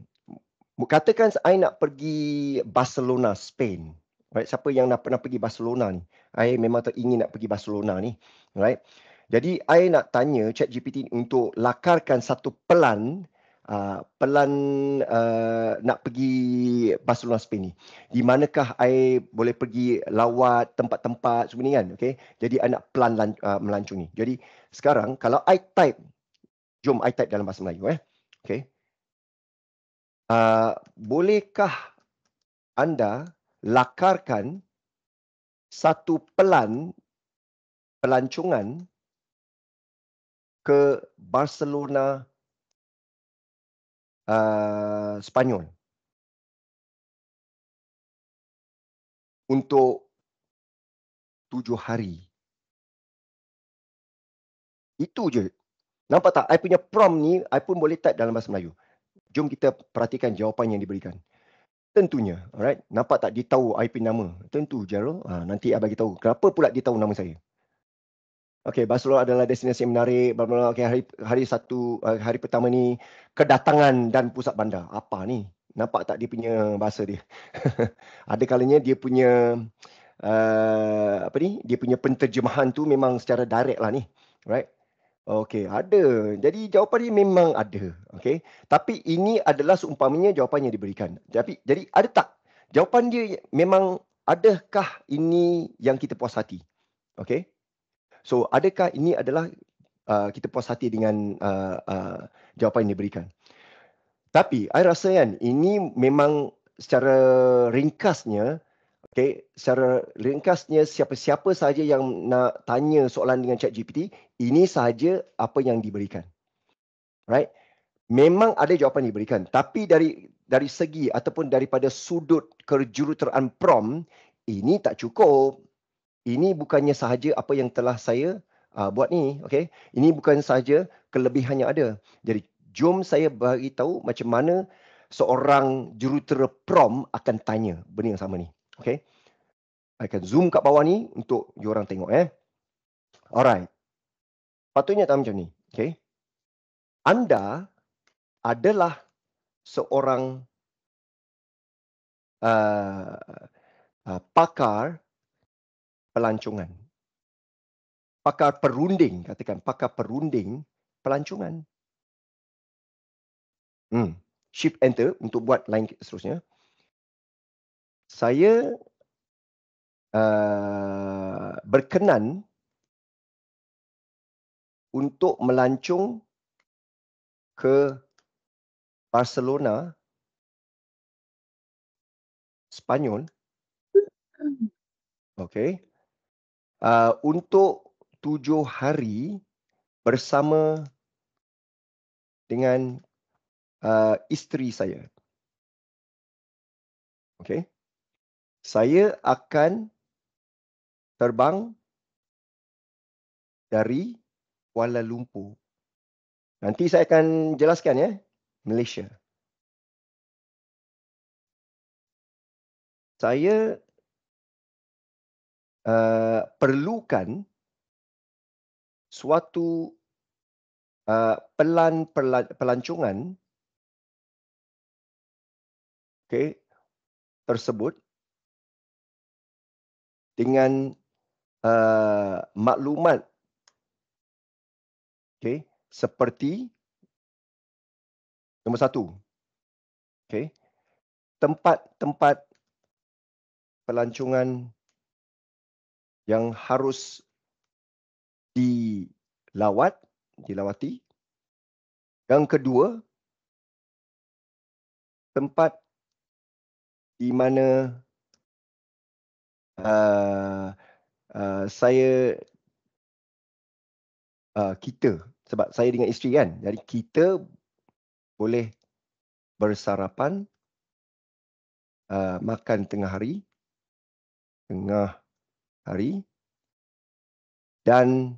Katakan I nak pergi Barcelona, Spain. Right. Siapa yang nak pernah pergi Barcelona ni? I memang teringin nak pergi Barcelona ni. Right. Jadi, I nak tanya ChatGPT untuk lakarkan satu pelan nak pergi Barcelona Spain ni. Di manakah I boleh pergi lawat tempat-tempat semua ni kan. Okay? Jadi, I nak pelan melancong ni. Jadi, sekarang kalau I type, jom I type dalam bahasa Melayu. Okay? Bolehkah anda lakarkan satu pelancongan ke Barcelona Spanyol untuk 7 hari. Itu je. Nampak tak? I punya prompt ni, I pun boleh type dalam bahasa Melayu. Jom kita perhatikan jawapan yang diberikan. Tentunya, alright. Nampak tak dia tahu I punya nama? Tentu, Jarrell. Nanti I bagi tahu. Kenapa pula dia tahu nama saya? Okey, Barcelona adalah destinasi yang menarik. Okay, hari pertama ni kedatangan dan pusat bandar. Apa ni? Nampak tak dia punya bahasa dia? Ada kalanya dia punya dia punya penterjemahan tu memang secara direct lah ni. Right? Okey, ada. Jadi jawapan dia memang ada. Okey. Tapi ini adalah seumpamanya jawapan yang diberikan. Jadi ada tak? Jawapan dia memang adakah ini yang kita puas hati? Okey. So, adakah ini adalah kita puas hati dengan jawapan yang diberikan? Tapi, I rasa kan, ini memang secara ringkasnya, secara ringkasnya siapa-siapa sahaja yang nak tanya soalan dengan ChatGPT, ini sahaja apa yang diberikan. Right? Memang ada jawapan yang diberikan. Tapi dari segi ataupun daripada sudut kejuruteraan prompt, ini tak cukup. Ini bukannya sahaja apa yang telah saya buat ni. Okay? Ini bukan sahaja kelebihan yang ada. Jadi, jom saya bagi tahu macam mana seorang jurutera prompt akan tanya benda yang sama ni. Okay? I akan zoom kat bawah ni untuk diorang tengok. Alright. Patutnya tak macam ni. Okay? Anda adalah seorang pakar pelancongan. Pakar perunding, katakan. Pakar perunding pelancongan. Shift enter untuk buat line seterusnya. Saya berkenan untuk melancong ke Barcelona, Spanyol. Okey. Untuk 7 hari bersama dengan isteri saya. Okey. Saya akan terbang dari Kuala Lumpur. Nanti saya akan jelaskan Malaysia. Saya perlukan suatu pelancongan tersebut dengan maklumat seperti nombor 1, tempat-tempat pelancongan yang harus dilawati. Yang kedua, tempat di mana kita, sebab saya dengan isteri kan, jadi kita boleh bersarapan, makan tengah hari, dan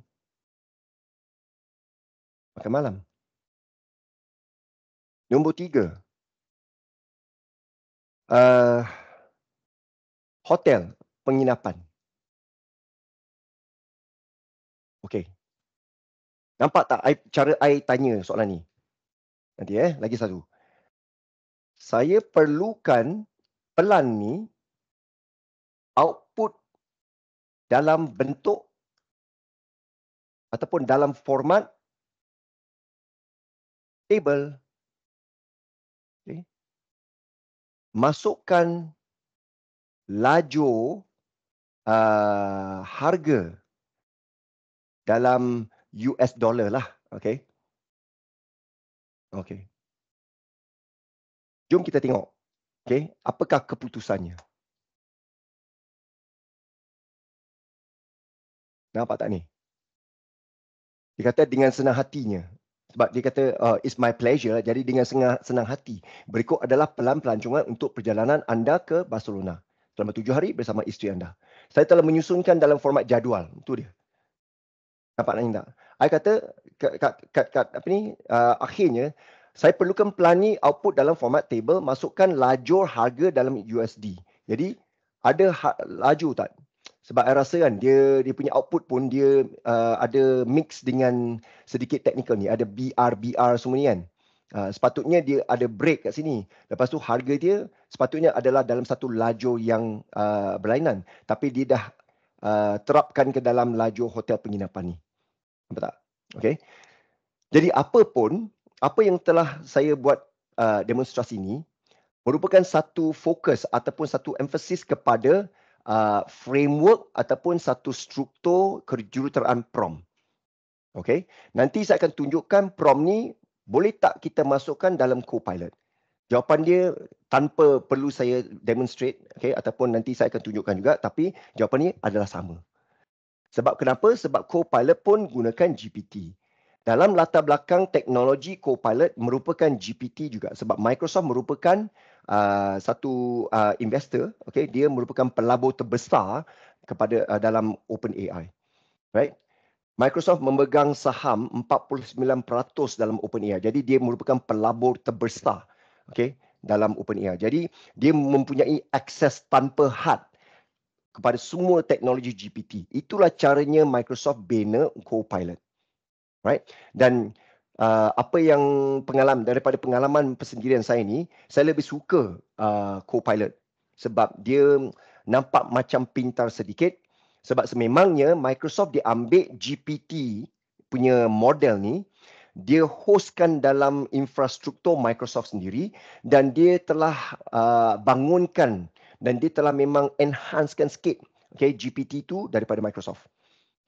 makan malam. Nombor 3, hotel, penginapan. Okey. Nampak tak cara I tanya soalan ni? Nanti lagi satu. Saya perlukan pelan ni output dalam bentuk ataupun dalam format table. Okay. Masukkan lajur harga dalam US dollar lah. Okay. Okay. Jom kita tengok. Okay. Apakah keputusannya? Nampak tak ni? Dia kata dengan senang hatinya. Sebab dia kata, it's my pleasure. Jadi dengan senang hati. Berikut adalah pelan-pelancongan untuk perjalanan anda ke Barcelona. Selama 7 hari bersama isteri anda. Saya telah menyusunkan dalam format jadual. Itu dia. Nampak tak? I kata, apa ni, akhirnya, saya perlukan pelan ni output dalam format table, masukkan lajur harga dalam USD. Jadi, ada lajur tak? Sebab saya rasa kan, dia punya output pun, dia ada mix dengan sedikit teknikal ni. Ada BR semua ni kan. Sepatutnya dia ada break kat sini. Lepas tu harga dia sepatutnya adalah dalam satu lajur yang berlainan. Tapi dia dah terapkan ke dalam lajur hotel penginapan ni. Nampak tak? Okay. Jadi apa yang telah saya buat demonstrasi ni merupakan satu fokus ataupun satu emphasis kepada framework ataupun satu struktur kejuruteraan prompt. Okay. Nanti saya akan tunjukkan prompt ni boleh tak kita masukkan dalam Copilot. Jawapan dia tanpa perlu saya demonstrate, okay, ataupun nanti saya akan tunjukkan juga, tapi jawapan ni adalah sama. Sebab kenapa? Sebab Copilot pun gunakan GPT. Dalam latar belakang teknologi Copilot merupakan GPT juga. Sebab Microsoft merupakan satu investor, okay, dia merupakan pelabur terbesar kepada dalam OpenAI. Right? Microsoft memegang saham 49% dalam OpenAI. Jadi dia merupakan pelabur terbesar, okay, dalam OpenAI. Jadi dia mempunyai akses tanpa had kepada semua teknologi GPT. Itulah caranya Microsoft bina Copilot. Right? Dan apa yang daripada pengalaman persendirian saya ni, saya lebih suka Copilot sebab dia nampak macam pintar sedikit. Sebab sememangnya Microsoft dia ambil GPT punya model ni, dia hostkan dalam infrastruktur Microsoft sendiri dan dia telah bangunkan dan dia telah memang enhancekan sikit, okay, GPT tu daripada Microsoft.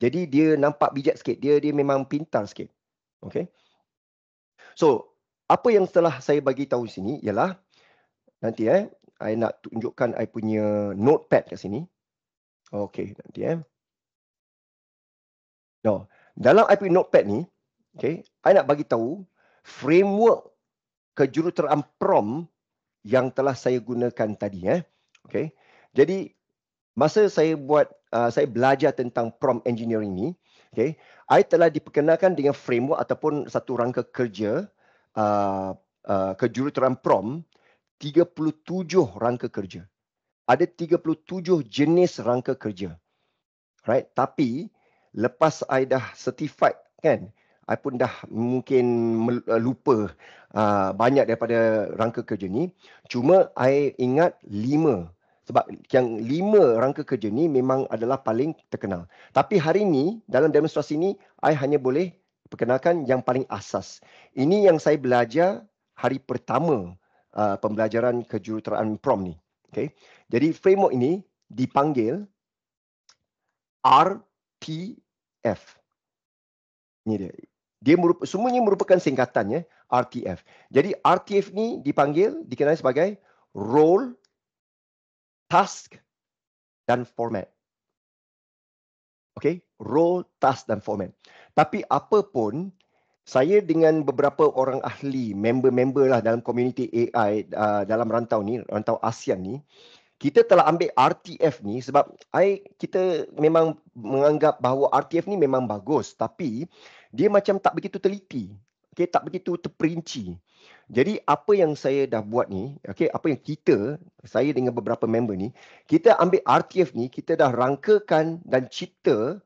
Jadi dia nampak bijak sikit, dia memang pintar sikit. Okay. So, apa yang telah saya bagi tahu sini ialah nanti I nak tunjukkan I punya notepad kat sini. Okay, nanti No, dalam I punya notepad ni, okay, I nak bagi tahu framework kejuruteraan prompt yang telah saya gunakan tadi. Okay. Jadi, masa saya saya belajar tentang prompt engineering ni, okay, I telah diperkenalkan dengan framework ataupun satu rangka kerja kejuruteraan prompt, 37 rangka kerja. Ada 37 jenis rangka kerja. Right? Tapi lepas I dah certified kan, I pun dah mungkin lupa banyak daripada rangka kerja ni. Cuma I ingat 5. Sebab yang 5 rangka kerja ni memang adalah paling terkenal. Tapi hari ni, dalam demonstrasi ni, I hanya boleh perkenalkan yang paling asas. Ini yang saya belajar hari pertama pembelajaran kejuruteraan prompt ni. Okay. Jadi framework ini dipanggil RTF. Ini dia. Semuanya merupakan singkatannya RTF. Jadi RTF ni dikenali sebagai role, task dan format. Okay, role, task dan format. Tapi apa pun, saya dengan beberapa orang ahli, member-member lah dalam komuniti AI dalam rantau ASEAN ni, kita telah ambil RTF ni sebab kita memang menganggap bahawa RTF ni memang bagus, tapi dia macam tak begitu teliti. Okay, tak begitu terperinci. Jadi apa yang saya dah buat ni, okay, apa yang saya dengan beberapa member ni, kita ambil RTF ni, kita dah rangkakan dan cipta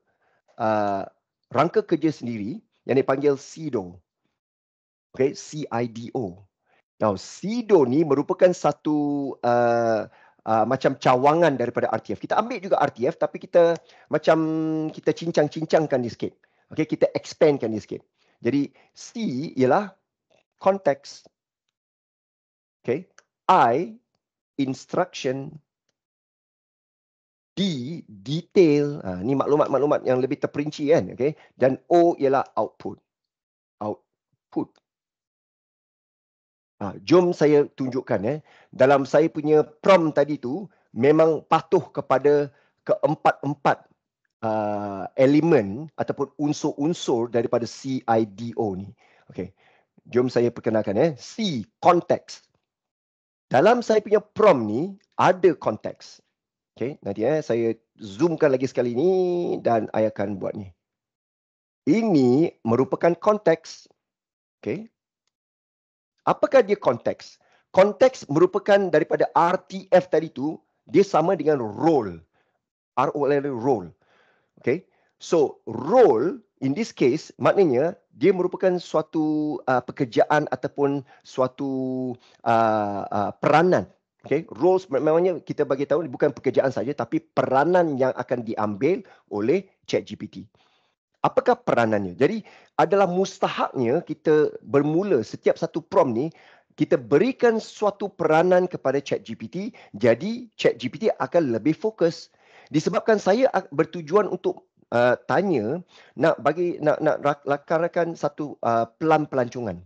rangka kerja sendiri yang dipanggil CIDO. Okay, CIDO. Now, CIDO ni merupakan satu macam cawangan daripada RTF. Kita ambil juga RTF tapi kita cincang-cincangkan dia sikit. Okey, kita expandkan dia sikit. Jadi C ialah konteks. Okey. I instruction. D detail. Ni maklumat-maklumat yang lebih terperinci kan. Okey. Dan O ialah output. Output. Jom saya tunjukkan. Dalam saya punya prompt tadi tu memang patuh kepada keempat-empat elemen ataupun unsur-unsur daripada CIDO ni. Okey. Jom saya perkenalkan. C, konteks. Dalam saya punya prompt ni ada konteks. Okey, nanti saya zoomkan lagi sekali ni dan I akan buat ni. Ini merupakan konteks. Okey. Apakah dia konteks? Konteks merupakan daripada RTF tadi tu, dia sama dengan role. R-O-L-E, role. Okey. So, role in this case maknanya dia merupakan suatu pekerjaan ataupun suatu peranan. Okay, roles memangnya kita bagi tahu bukan pekerjaan saja tapi peranan yang akan diambil oleh ChatGPT. Apakah peranannya? Jadi adalah mustahaknya kita bermula setiap satu prompt ni kita berikan suatu peranan kepada ChatGPT, jadi ChatGPT akan lebih fokus. Disebabkan saya bertujuan untuk tanya nak rakan-rakan satu pelan pelancongan.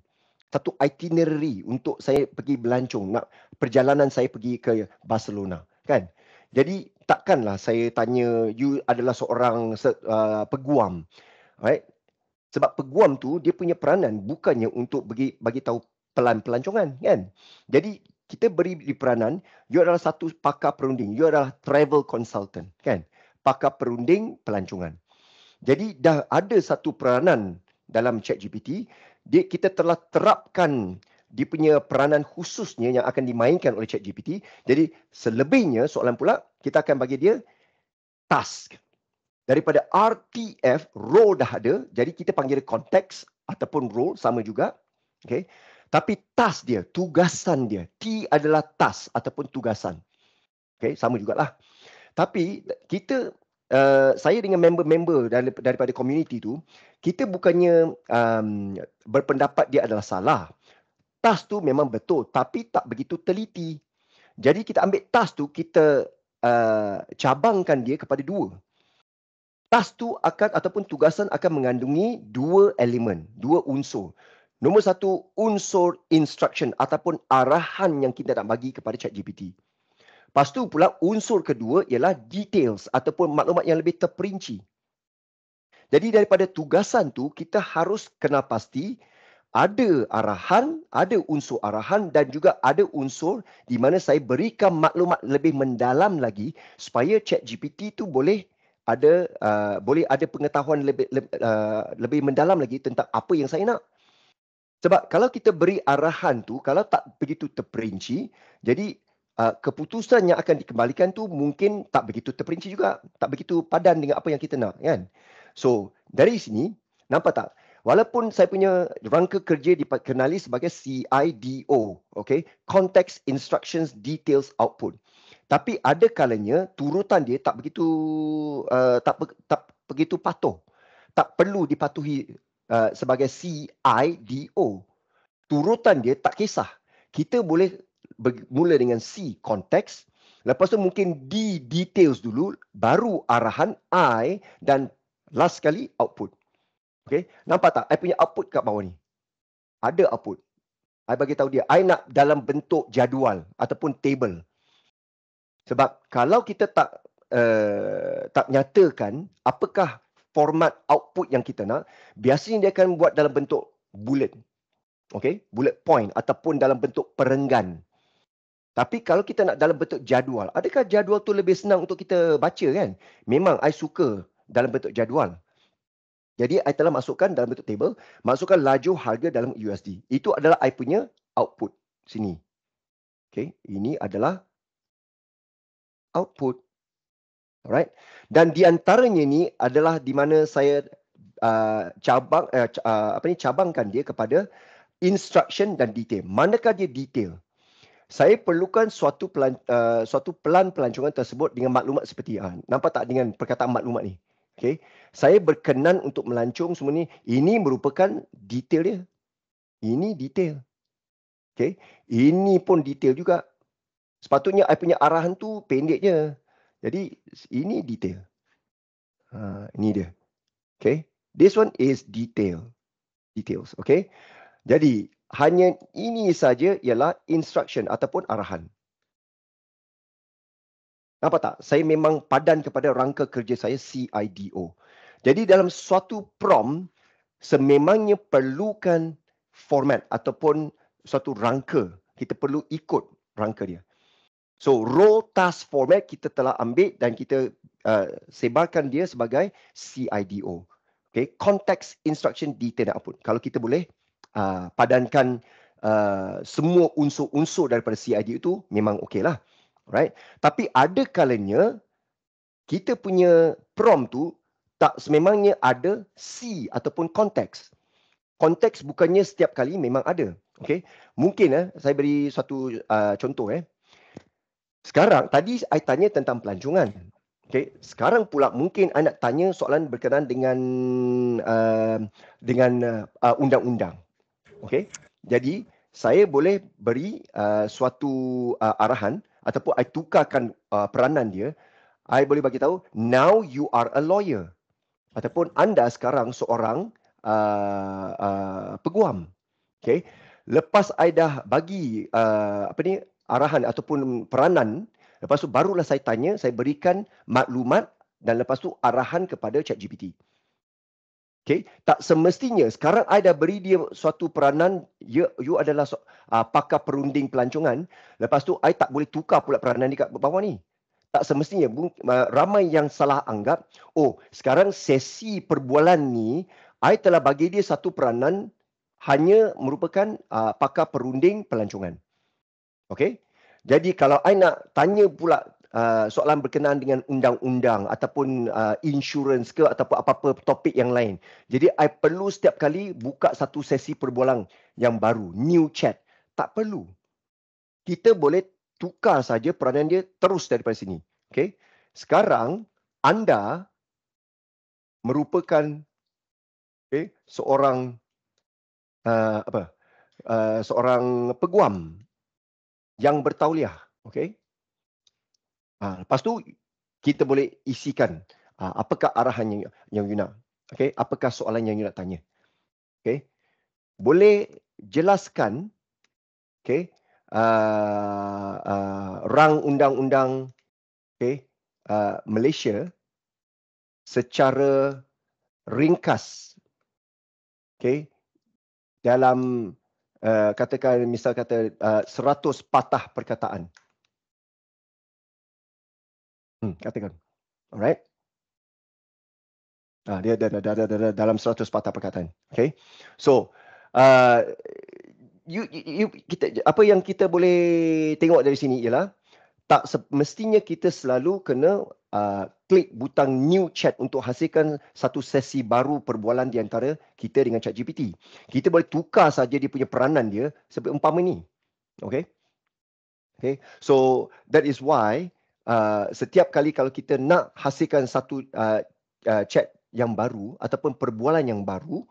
Satu itinerary untuk saya pergi belancong, nak perjalanan saya pergi ke Barcelona, kan? Jadi takkanlah saya tanya you adalah seorang peguam, right? Sebab peguam tu dia punya peranan bukannya untuk bagi tahu pelan pelancongan, kan? Jadi kita beri di peranan, you adalah satu pakar perunding, you adalah travel consultant, kan? Pakar perunding pelancongan. Jadi dah ada satu peranan dalam ChatGPT, kita telah terapkan dia punya peranan khususnya yang akan dimainkan oleh ChatGPT. Jadi selebihnya soalan pula kita akan bagi dia task. Daripada RTF, role dah ada, jadi kita panggil dia konteks ataupun role sama juga. Okay. Tapi task dia, tugasan dia, T adalah task ataupun tugasan. Okay, sama jugalah. Tapi kita saya dengan member-member daripada community tu, kita bukannya berpendapat dia adalah salah. Task tu memang betul, tapi tak begitu teliti. Jadi kita ambil task tu, kita cabangkan dia kepada dua. Task tu ataupun tugasan akan mengandungi dua elemen, dua unsur. Nombor satu, unsur instruction ataupun arahan yang kita nak bagi kepada ChatGPT. Lepas tu pula unsur kedua ialah details ataupun maklumat yang lebih terperinci. Jadi daripada tugasan tu kita harus kenal pasti ada arahan, ada unsur arahan dan juga ada unsur di mana saya berikan maklumat lebih mendalam lagi supaya ChatGPT tu boleh ada pengetahuan lebih mendalam lagi tentang apa yang saya nak. Sebab kalau kita beri arahan tu kalau tak begitu terperinci, jadi keputusan yang akan dikembalikan tu mungkin tak begitu terperinci juga, tak begitu padan dengan apa yang kita nak, kan? So, dari sini nampak tak? Walaupun saya punya rangka kerja dikenali sebagai CIDO, okay? Context, Instructions, Details, Output. Tapi ada kalanya turutan dia tak begitu patuh. Tak perlu dipatuhi sebagai CIDO. Turutan dia tak kisah. Kita boleh bermula dengan C, konteks. Lepas tu mungkin D, details dulu. Baru arahan, I dan last sekali output. Okay, nampak tak? I punya output kat bawah ni. Ada output. I bagi tahu dia, I nak dalam bentuk jadual ataupun table. Sebab kalau kita tak nyatakan apakah format output yang kita nak, biasanya dia akan buat dalam bentuk bullet. Okay, bullet point ataupun dalam bentuk perenggan. Tapi kalau kita nak dalam bentuk jadual, adakah jadual tu lebih senang untuk kita baca, kan? Memang I suka dalam bentuk jadual. Jadi I telah masukkan dalam bentuk table, masukkan laju harga dalam USD. Itu adalah I punya output sini. Okay, ini adalah output. Alright. Dan di antaranya ni adalah di mana saya cabangkan dia kepada instruction dan detail. Manakah dia detail? Saya perlukan suatu pelan pelancongan tersebut dengan maklumat seperti nampak tak dengan perkataan maklumat ni? Okay. Saya berkenan untuk melancong semua ni. Ini merupakan detail dia. Ini detail. Okay. Ini pun detail juga. Sepatutnya I punya arahan tu pendek je. Jadi ini detail. Ini dia. Okay. This one is detail. Details. Okay. Jadi hanya ini saja ialah instruction ataupun arahan. Nampak tak? Saya memang padan kepada rangka kerja saya CIDO. Jadi dalam suatu prompt, sememangnya perlukan format ataupun suatu rangka. Kita perlu ikut rangka dia. So, role task format kita telah ambil dan kita sebarkan dia sebagai CIDO. Okay, context instruction detail dan output. Kalau kita boleh padankan semua unsur-unsur daripada CIDO itu, memang okey lah. Right? Tapi ada kalanya kita punya prompt tu tak sememangnya ada C ataupun konteks. Konteks bukannya setiap kali memang ada. Okay? Mungkin saya beri satu contoh. Sekarang tadi I tanya tentang pelancongan. Okay? Sekarang pula mungkin I nak tanya soalan berkenaan dengan undang-undang. Okay? Jadi saya boleh beri suatu arahan ataupun I tukarkan peranan dia. I boleh bagi tahu, now you are a lawyer. Ataupun anda sekarang seorang peguam. Okay. Lepas I dah bagi arahan ataupun peranan, lepas tu barulah saya tanya, saya berikan maklumat dan lepas tu arahan kepada ChatGPT. Okay. Tak semestinya sekarang I dah beri dia suatu peranan, you adalah pakar perunding pelancongan, lepas tu I tak boleh tukar pula peranan di kat bawah ni. Tak semestinya. Ramai yang salah anggap, sekarang sesi perbualan ni, I telah bagi dia satu peranan hanya merupakan pakar perunding pelancongan. Okey? Jadi kalau I nak tanya pula soalan berkenaan dengan undang-undang ataupun insurans ke ataupun apa-apa topik yang lain. Jadi I perlu setiap kali buka satu sesi perbualan yang baru, new chat. Tak perlu. Kita boleh tukar saja peranan dia terus daripada sini. Okay. Sekarang anda merupakan seorang seorang peguam yang bertauliah. Okay. Lepas tu kita boleh isikan apakah arahan yang you nak. Okay. Apakah soalan yang you nak tanya. Okay. Boleh jelaskan rang undang-undang Malaysia secara ringkas. Dalam katakan misal kata 100 patah perkataan. Katakan. Alright. Dia dalam 100 patah perkataan. Okay. So, apa yang kita boleh tengok dari sini ialah tak semestinya kita selalu kena klik butang new chat untuk hasilkan satu sesi baru perbualan di antara kita dengan ChatGPT. Kita boleh tukar saja dia punya peranan dia seperti umpama ni. Okay. Okay. So that is why setiap kali kalau kita nak hasilkan satu chat yang baru ataupun perbualan yang baru,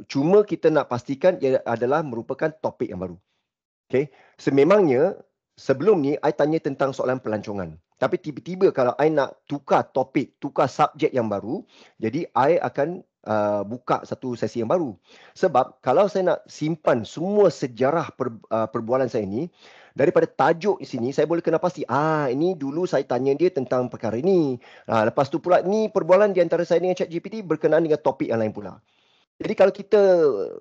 cuma kita nak pastikan ia adalah merupakan topik yang baru. Okay. Sememangnya sebelum ni, I tanya tentang soalan pelancongan. Tapi tiba-tiba kalau I nak tukar topik, tukar subjek yang baru, jadi I akan buka satu sesi yang baru. Sebab kalau saya nak simpan semua sejarah perbualan saya ni, daripada tajuk di sini, saya boleh kena pasti, ini dulu saya tanya dia tentang perkara ini. Lepas tu pula, ni perbualan di antara saya dengan ChatGPT berkenaan dengan topik yang lain pula. Jadi kalau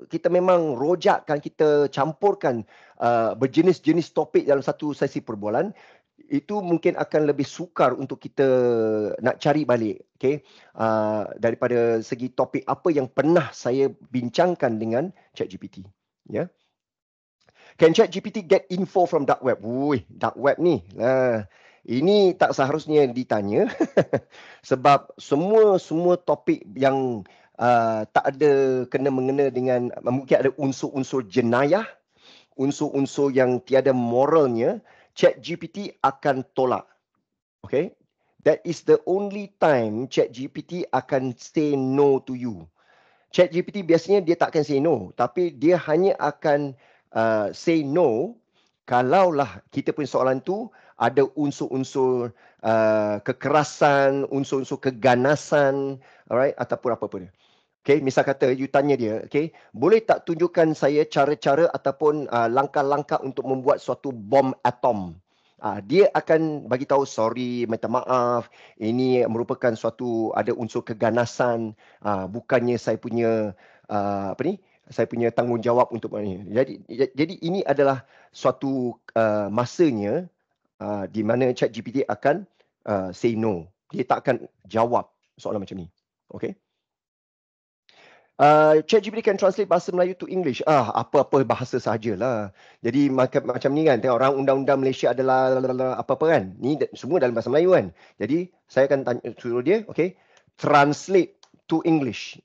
kita memang rojakkan, kita campurkan berjenis-jenis topik dalam satu sesi perbualan, itu mungkin akan lebih sukar untuk kita nak cari balik, daripada segi topik apa yang pernah saya bincangkan dengan ChatGPT. Ya. Can ChatGPT get info from dark web? Dark web ni. Ini tak seharusnya ditanya sebab semua topik yang tak ada kena-mengena dengan, mungkin ada unsur-unsur jenayah, unsur-unsur yang tiada moralnya, ChatGPT akan tolak. Okay. That is the only time ChatGPT akan say no to you. ChatGPT biasanya dia tak akan say no, tapi dia hanya akan say no kalaulah kita punya soalan tu ada unsur-unsur kekerasan, unsur-unsur keganasan, alright, ataupun apa-apa dia. Okay, misal kata you tanya dia, okay, boleh tak tunjukkan saya cara-cara ataupun langkah-langkah untuk membuat suatu bom atom. Dia akan bagi tahu sorry, minta maaf, ini merupakan suatu ada unsur keganasan, bukannya saya punya apa ni? Saya punya tanggungjawab untuk ini. Jadi ini adalah suatu masanya di mana ChatGPT akan say no. Dia tak akan jawab soalan macam ni. Okay? ChatGPT can translate bahasa Melayu to English. Apa-apa bahasa sahajalah. Jadi macam ni kan, tengok orang undang-undang Malaysia adalah apa-apa kan. Ni semua dalam bahasa Melayu kan. Jadi saya akan tanya, suruh dia, okay, translate to English.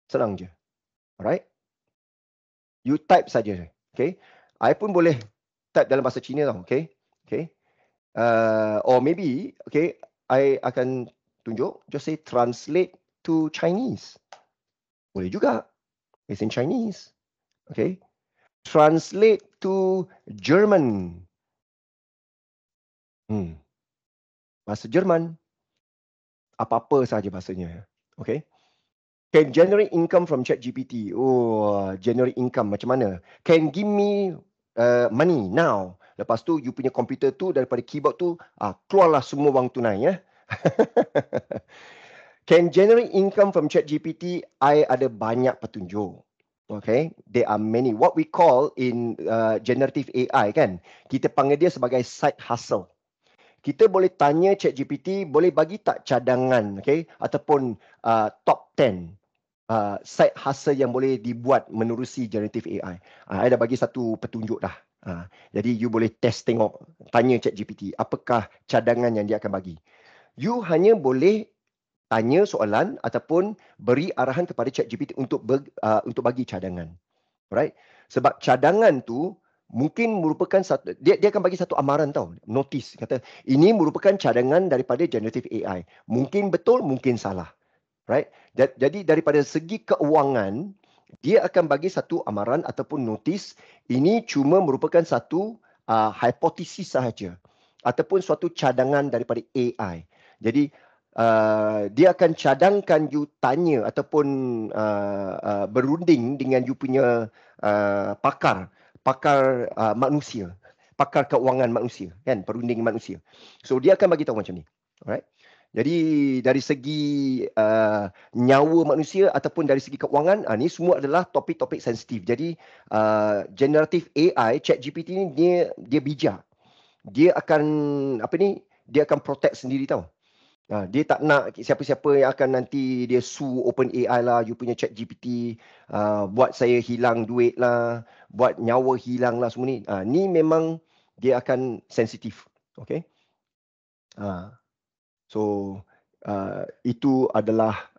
Senang je. Alright? You type saja. Okay? I pun boleh type dalam bahasa Cina tau. Okay? Okay? Or maybe, okay, I akan tunjuk, just say translate to Chinese. Boleh juga. It's in Chinese. Okay. Translate to German. Bahasa Jerman. Apa-apa sahaja bahasanya. Okay. Can generate income from ChatGPT. Generate income macam mana? Can give me money now. Lepas tu, you punya komputer tu, daripada keyboard tu, keluarlah semua wang tunai ya. Can generate income from ChatGPT. I ada banyak petunjuk. Okay, there are many. What we call in generative AI kan, kita panggil dia sebagai side hustle. Kita boleh tanya ChatGPT, boleh bagi tak cadangan, okay, ataupun top 10 side hustle yang boleh dibuat menerusi generative AI. I dah bagi satu petunjuk dah. Jadi you boleh test tengok, tanya ChatGPT, apakah cadangan yang dia akan bagi. You hanya boleh tanya soalan ataupun beri arahan kepada ChatGPT untuk bagi cadangan. Right? Sebab cadangan tu mungkin merupakan satu, dia akan bagi satu amaran tau, notice, kata ini merupakan cadangan daripada generative AI. Mungkin betul, mungkin salah. Right? Jadi daripada segi keuangan, dia akan bagi satu amaran ataupun notice, ini cuma merupakan satu hipotesis sahaja ataupun suatu cadangan daripada AI. Jadi dia akan cadangkan you tanya ataupun berunding dengan you punya pakar manusia, pakar keuangan manusia kan, perunding manusia. So dia akan bagi tahu macam ni. Alright. Jadi dari segi nyawa manusia ataupun dari segi keuangan, ni semua adalah topik-topik sensitif. Jadi generative AI, ChatGPT ni dia bijak. Dia akan dia akan protect sendiri tau. Dia tak nak siapa-siapa yang akan nanti dia sue OpenAI lah, you punya ChatGPT, buat saya hilang duit lah, buat nyawa hilang lah semua ni. Ni memang dia akan sensitif. Okay. So itu adalah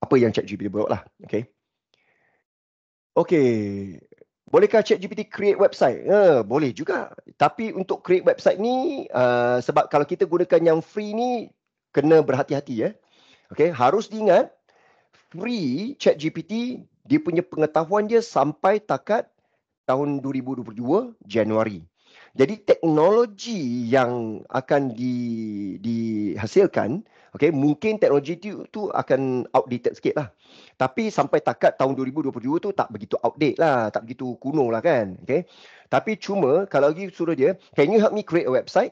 apa yang ChatGPT buat lah. Okay. Okay. Bolehkah ChatGPT create website? Boleh juga. Tapi untuk create website ni, sebab kalau kita gunakan yang free ni, kena berhati-hati ya. Okay, harus diingat, free ChatGPT, dia punya pengetahuan dia sampai takat tahun 2022, Januari. Jadi teknologi yang akan dihasilkan, okay, mungkin teknologi itu akan outdated sikit lah. Tapi sampai takat tahun 2022 tu tak begitu outdate lah, tak begitu kuno lah kan. Okay. Tapi cuma kalau lagi suruh dia, can you help me create a website?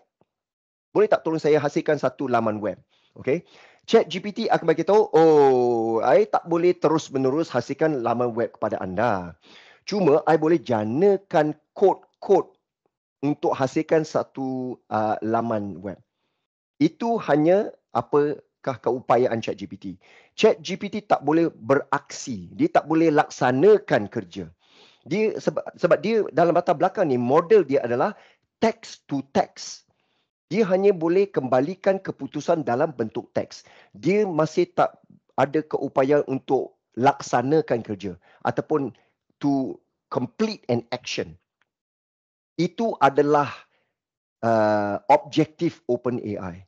Boleh tak tolong saya hasilkan satu laman web? Okay. ChatGPT akan bagi tahu, I tak boleh terus-menerus hasilkan laman web kepada anda. Cuma I boleh janakan kod-kod untuk hasilkan satu laman web. Itu hanya apakah keupayaan ChatGPT. ChatGPT tak boleh beraksi. Dia tak boleh laksanakan kerja. Dia sebab dia dalam latar belakang ni, model dia adalah text to text. Dia hanya boleh kembalikan keputusan dalam bentuk teks. Dia masih tak ada keupayaan untuk laksanakan kerja ataupun to complete an action. Itu adalah objektif OpenAI.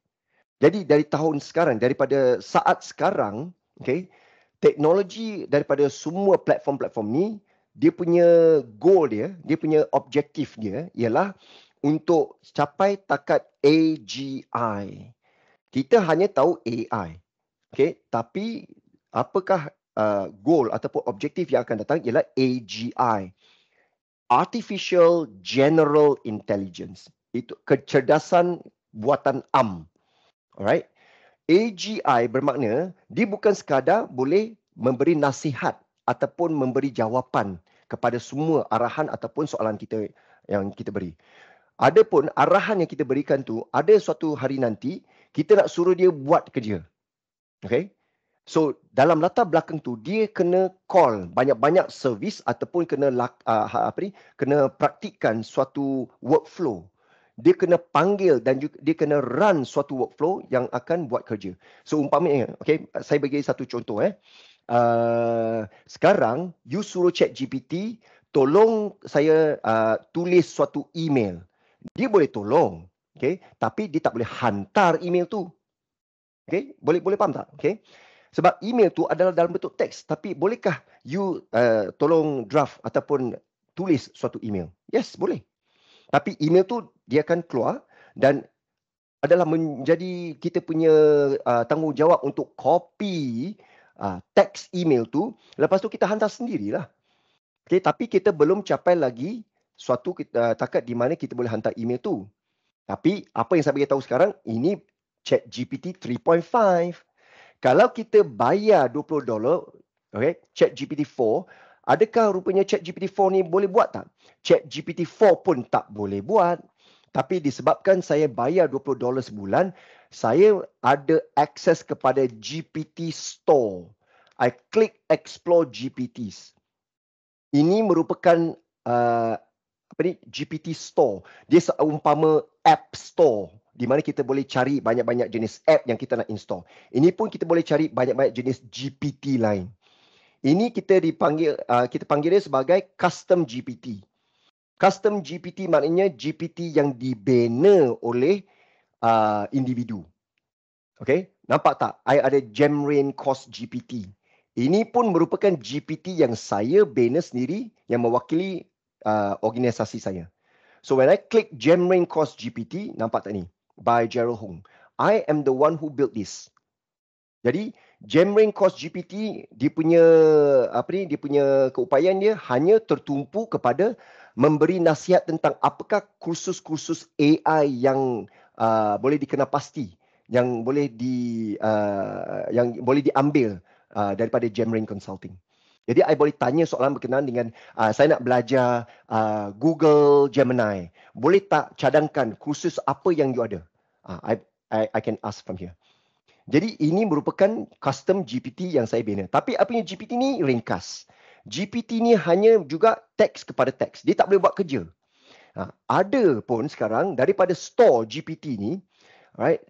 Jadi dari tahun sekarang, daripada saat sekarang, okay, teknologi daripada semua platform-platform ni, dia punya goal dia punya objektif dia ialah untuk capai takat AGI. Kita hanya tahu AI. Okay, tapi apakah goal ataupun objektif yang akan datang ialah AGI. Artificial General Intelligence. Itu kecerdasan buatan am. Alright. AGI bermakna dia bukan sekadar boleh memberi nasihat ataupun memberi jawapan kepada semua arahan ataupun soalan kita yang kita beri. Adapun arahan yang kita berikan tu, ada suatu hari nanti kita nak suruh dia buat kerja. Okay? So, dalam latar belakang tu, dia kena call banyak-banyak servis ataupun kena praktikkan suatu workflow. Dia kena panggil dan juga dia kena run suatu workflow yang akan buat kerja. So, umpamanya, okay, saya bagi satu contoh. Sekarang, you suruh ChatGPT, tolong saya tulis suatu email. Dia boleh tolong, okay, tapi dia tak boleh hantar email tu. Okay, boleh faham tak? Okay. Sebab email tu adalah dalam bentuk teks. Tapi bolehkah you tolong draft ataupun tulis suatu email? Yes, boleh. Tapi email tu dia akan keluar dan adalah menjadi kita punya tanggungjawab untuk copy teks email tu. Lepas tu kita hantar sendirilah. Okay, tapi kita belum capai lagi suatu takat di mana kita boleh hantar email tu. Tapi apa yang saya bagi tahu sekarang, ini ChatGPT 3.5. Kalau kita bayar $20, okay, ChatGPT 4, adakah rupanya ChatGPT 4 ni boleh buat tak? ChatGPT 4 pun tak boleh buat. Tapi disebabkan saya bayar $20 sebulan, saya ada akses kepada GPT Store. I klik Explore GPTs. Ini merupakan GPT Store. Dia seumpama App Store, di mana kita boleh cari banyak-banyak jenis app yang kita nak install. Ini pun kita boleh cari banyak-banyak jenis GPT lain. Ini kita panggil dia sebagai custom GPT. Custom GPT maknanya GPT yang dibina oleh individu. Okay, nampak tak? I ada Gemrain Cost GPT. Ini pun merupakan GPT yang saya bina sendiri yang mewakili organisasi saya. So when I click Gemrain Cost GPT, nampak tak ni? By Gerald Hung. I am the one who built this. Jadi Gemrain Cost GPT dia punya keupayaan dia hanya tertumpu kepada memberi nasihat tentang apakah kursus-kursus AI yang boleh dikena pasti, yang boleh diambil daripada Gemrain Consulting. Jadi, I boleh tanya soalan berkenaan dengan saya nak belajar Google Gemini. Boleh tak cadangkan kursus apa yang you ada? I can ask from here. Jadi, ini merupakan custom GPT yang saya bina. Tapi, apa yang GPT ni ringkas. GPT ni hanya juga teks kepada teks. Dia tak boleh buat kerja. Ada pun sekarang daripada store GPT ni, right?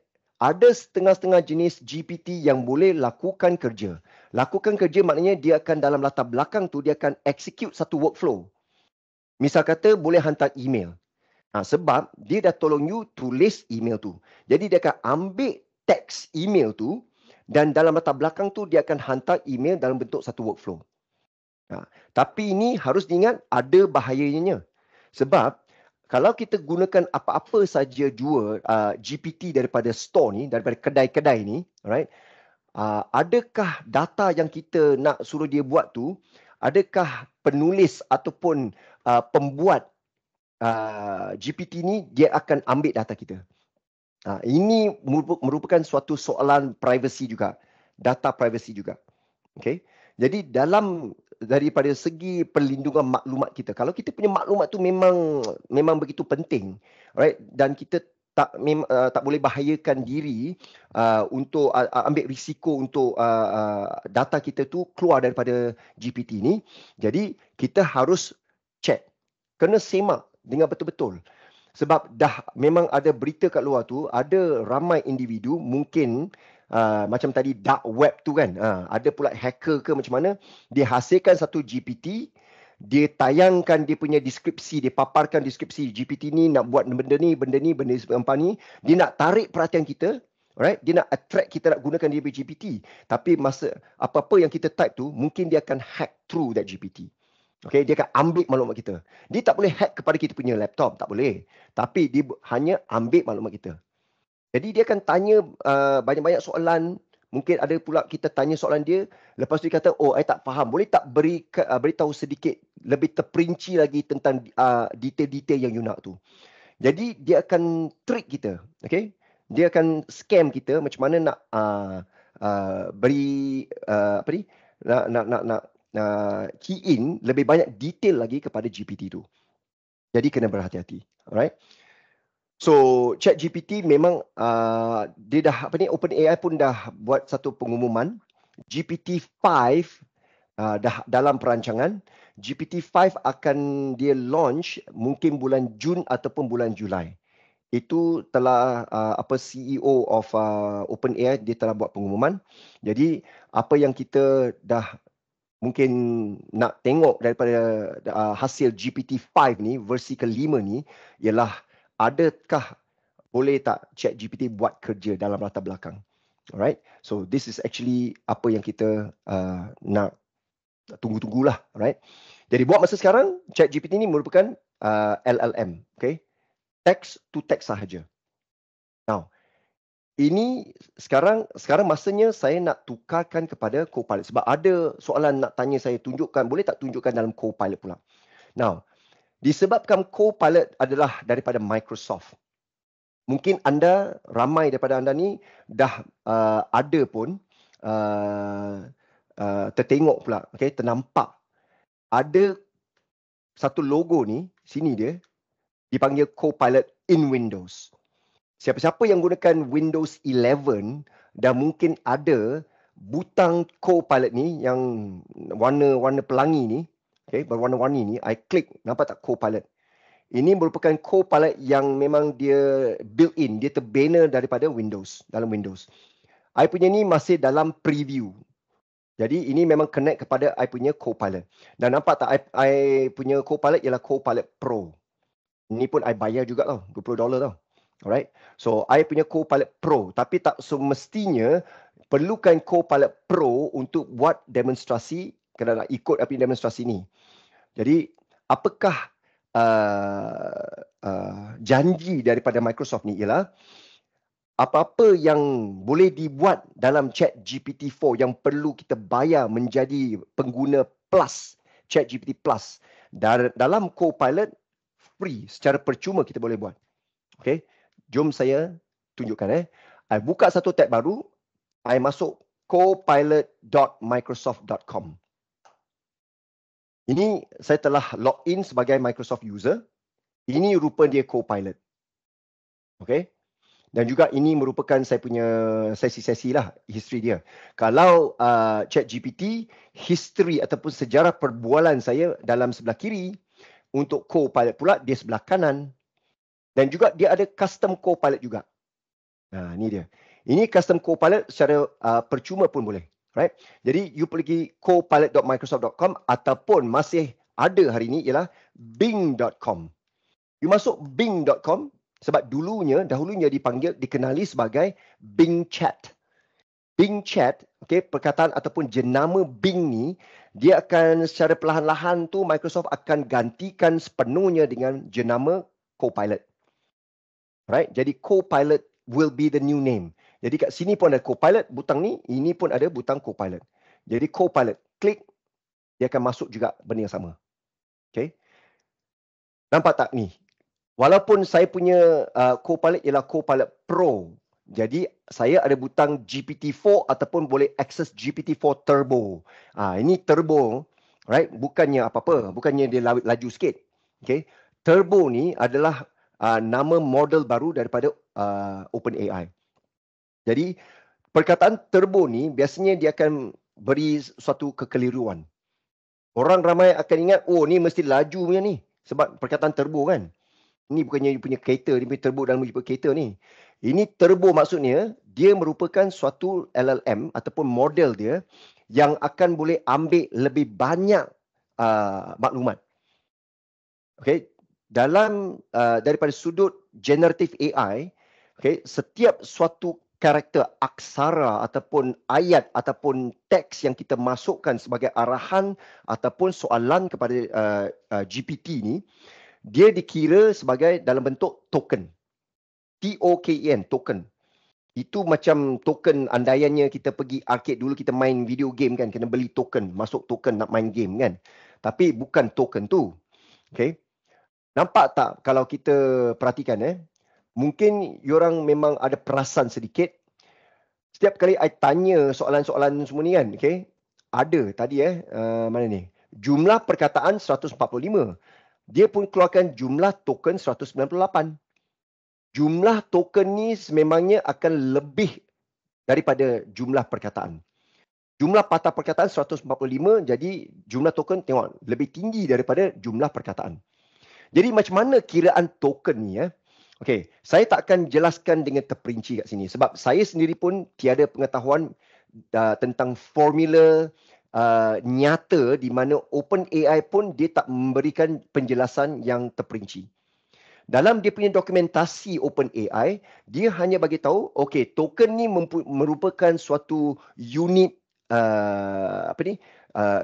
Ada setengah-setengah jenis GPT yang boleh lakukan kerja. Lakukan kerja maknanya dia akan dalam latar belakang tu, dia akan execute satu workflow. Misal kata boleh hantar email. Sebab dia dah tolong you tulis email tu. Jadi dia akan ambil teks email tu dan dalam latar belakang tu dia akan hantar email dalam bentuk satu workflow. Tapi ini harus diingat ada bahayanya. Sebab kalau kita gunakan apa-apa saja jua GPT daripada store ni, daripada kedai-kedai ni, right? Adakah data yang kita nak suruh dia buat tu, adakah penulis ataupun pembuat GPT ni dia akan ambil data kita? Ini merupakan suatu soalan privacy juga, data privacy juga. Okay? Jadi daripada segi perlindungan maklumat kita, kalau kita punya maklumat tu memang begitu penting, right? Dan kita tak boleh bahayakan diri untuk ambil risiko untuk data kita tu keluar daripada GPT ni. Jadi kita harus check, kena semak dengan betul-betul. Sebab dah memang ada berita kat luar tu, ada ramai individu mungkin macam tadi dark web tu kan, ada pula hacker ke macam mana, dia hasilkan satu GPT dia tayangkan dia punya deskripsi, dia paparkan deskripsi GPT ni nak buat benda ni, benda ni, benda ni, dia nak tarik perhatian kita, right? Dia nak attract kita nak gunakan dia punya GPT. Tapi masa apa-apa yang kita type tu, mungkin dia akan hack through that GPT. Okay, dia akan ambil maklumat kita. Dia tak boleh hack kepada kita punya laptop, tak boleh. Tapi dia hanya ambil maklumat kita. Jadi dia akan tanya banyak-banyak soalan. Mungkin ada pula kita tanya soalan dia, lepas tu dia kata, oh, I tak faham. Boleh tak beritahu sedikit lebih terperinci lagi tentang detail-detail yang you nak tu. Jadi dia akan trick kita, okay? Dia akan scam kita macam mana nak beri apa ni? Nak key in lebih banyak detail lagi kepada GPT tu. Jadi kena berhati-hati, alright? So ChatGPT memang dia dah OpenAI pun dah buat satu pengumuman GPT-5 dah dalam perancangan. GPT-5 akan dia launch mungkin bulan Jun ataupun bulan Julai. Itu telah CEO of OpenAI dia telah buat pengumuman. Jadi apa yang kita dah mungkin nak tengok daripada hasil GPT-5 ni, versi ke-5 ni, ialah adakah boleh tak ChatGPT buat kerja dalam latar belakang. Alright. So this is actually apa yang kita nak tunggu-tunggulah. Alright. Jadi buat masa sekarang, ChatGPT ni merupakan LLM. Okay. Text to text sahaja. Now, ini sekarang masanya saya nak tukarkan kepada Copilot. Sebab ada soalan nak tanya saya, boleh tak tunjukkan dalam Copilot pula. Now, disebabkan Copilot adalah daripada Microsoft. Mungkin ramai daripada anda ni dah ada pun tertengok pula, okay, ternampak. Ada satu logo ni, sini dia, dipanggil Copilot in Windows. Siapa-siapa yang gunakan Windows 11 dah mungkin ada butang Copilot ni yang warna pelangi ni, okay, berwarna-warni ni, I klik, nampak tak Copilot? Ini merupakan Copilot yang memang dia built-in, dia terbina daripada Windows, dalam Windows. I punya ni masih dalam preview. Jadi ini memang connect kepada I punya Copilot. Dan nampak tak I punya Copilot ialah Copilot Pro. Ini pun I bayar juga tau, $20 tau. Alright. So I punya Copilot Pro, tapi tak semestinya perlukan Copilot Pro untuk buat demonstrasi, kena nak ikut I punya demonstrasi ni. Jadi apakah janji daripada Microsoft ni ialah apa-apa yang boleh dibuat dalam ChatGPT-4 yang perlu kita bayar menjadi pengguna plus, ChatGPT Plus, dalam Copilot free, secara percuma kita boleh buat. Okay, jom saya tunjukkan. I buka satu tab baru, I masuk copilot.microsoft.com. Ini saya telah login sebagai Microsoft user. Ini rupa dia Copilot. Okay. Dan juga ini merupakan saya punya sesi-sesi lah, history dia. Kalau ChatGPT, history ataupun sejarah perbualan saya dalam sebelah kiri. Untuk Copilot pula, dia sebelah kanan. Dan juga dia ada custom Copilot juga. Nah, ini dia. Ini custom Copilot secara percuma pun boleh. Right? Jadi, you pergi copilot.microsoft.com ataupun masih ada hari ini ialah bing.com. You masuk bing.com sebab dahulunya dikenali sebagai Bing Chat. Bing Chat, okay, perkataan ataupun jenama Bing ni, dia akan secara perlahan-lahan tu Microsoft akan gantikan sepenuhnya dengan jenama Copilot. Right? Jadi Copilot will be the new name. Jadi kat sini pun ada Copilot, butang ni, ini pun ada butang Copilot. Jadi Copilot, klik, dia akan masuk juga benda yang sama. Okay? Nampak tak ni? Walaupun saya punya Copilot ialah Copilot Pro, jadi saya ada butang GPT-4 ataupun boleh akses GPT-4 Turbo. Ini Turbo, right? Bukannya apa-apa, bukannya dia laju sikit. Okay? Turbo ni adalah nama model baru daripada OpenAI. Jadi perkataan Turbo ni biasanya dia akan beri suatu kekeliruan. Orang ramai akan ingat, oh ni mesti laju punya ni. Sebab perkataan Turbo kan. Ini bukannya punya kereta, dia punya turbo dalam jumpa kereta ni. Ini turbo maksudnya, dia merupakan suatu LLM ataupun model dia yang akan boleh ambil lebih banyak maklumat. Okay, dalam daripada sudut generative AI, okay, setiap suatu karakter aksara ataupun ayat ataupun teks yang kita masukkan sebagai arahan ataupun soalan kepada GPT ni, dia dikira sebagai dalam bentuk token. TOKEN, token. Itu macam token andaiannya kita pergi arcade dulu, kita main video game kan, kena beli token, masuk token nak main game kan. Tapi bukan token tu. Okay. Nampak tak kalau kita perhatikan mungkin diorang memang ada perasan sedikit. Setiap kali I tanya soalan-soalan semua ni kan, okay, ada tadi mana ni? Jumlah perkataan 145. Dia pun keluarkan jumlah token 198. Jumlah token ni sememangnya akan lebih daripada jumlah perkataan. Jumlah patah perkataan 145, jadi jumlah token tengok lebih tinggi daripada jumlah perkataan. Jadi macam mana kiraan token ni Okey, saya tak akan jelaskan dengan terperinci kat sini sebab saya sendiri pun tiada pengetahuan tentang formula nyata di mana OpenAI pun dia tak memberikan penjelasan yang terperinci. Dalam dia punya dokumentasi OpenAI, dia hanya bagi tahu, okey, token ni merupakan suatu unit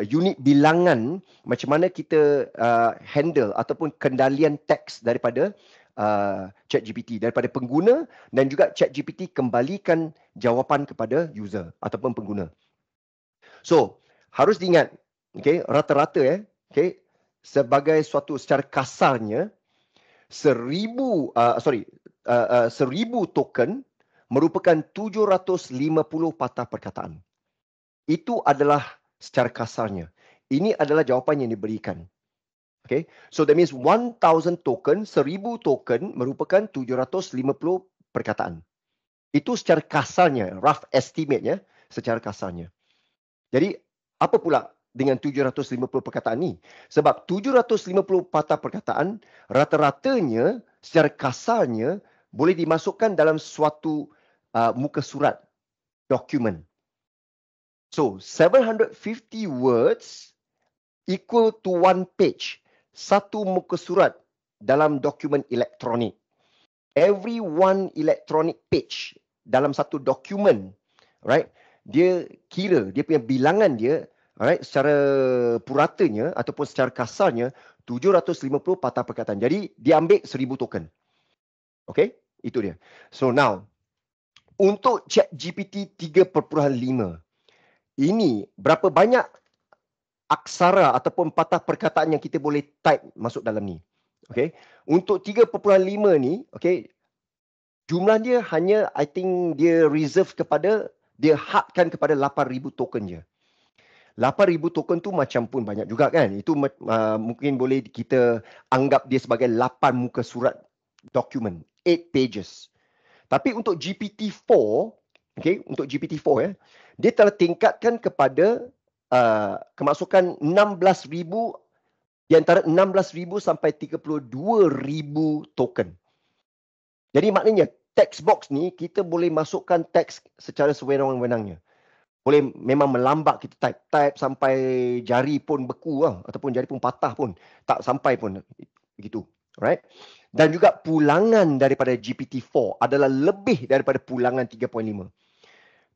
unit bilangan macam mana kita handle ataupun kendalian teks daripada ChatGPT, daripada pengguna, dan juga ChatGPT kembalikan jawapan kepada user ataupun pengguna. So, harus diingat, okay, rata-rata okay, sebagai suatu secara kasarnya 1000 token merupakan 750 patah perkataan. Itu adalah secara kasarnya. Ini adalah jawapan yang diberikan. Okay, so that means 1000 token, 1000 token merupakan 750 perkataan. Itu secara kasarnya, rough estimate secara kasarnya. Jadi, apa pula dengan 750 perkataan ni? Sebab 750 patah perkataan, rata-ratanya secara kasarnya boleh dimasukkan dalam suatu muka surat, dokumen. So, 750 words equal to one page. Satu muka surat dalam dokumen elektronik. Every one electronic page dalam satu dokumen, right? Dia kira, dia punya bilangan dia, right, secara puratanya ataupun secara kasarnya 750 patah perkataan. Jadi dia ambil 1000 token. Okay, itu dia. So now, untuk ChatGPT 3.5, ini berapa banyak aksara ataupun patah perkataan yang kita boleh type masuk dalam ni. Okay, untuk 3.5 ni, okay, jumlah dia hanya, I think dia reserve kepada, dia hadkan kepada 8,000 token je. 8,000 token tu macam pun banyak juga kan. Itu mungkin boleh kita anggap dia sebagai 8 muka surat dokumen, 8 pages. Tapi untuk GPT-4, okay, untuk GPT-4 dia telah tingkatkan kepada kemasukan 16,000, di antara 16,000 sampai 32,000 token. Jadi maknanya text box ni kita boleh masukkan teks secara sewenang-wenangnya. Boleh memang melambat kita type sampai jari pun beku ataupun jari pun patah pun. Tak sampai pun begitu. Right? Dan juga pulangan daripada GPT-4 adalah lebih daripada pulangan 3.5.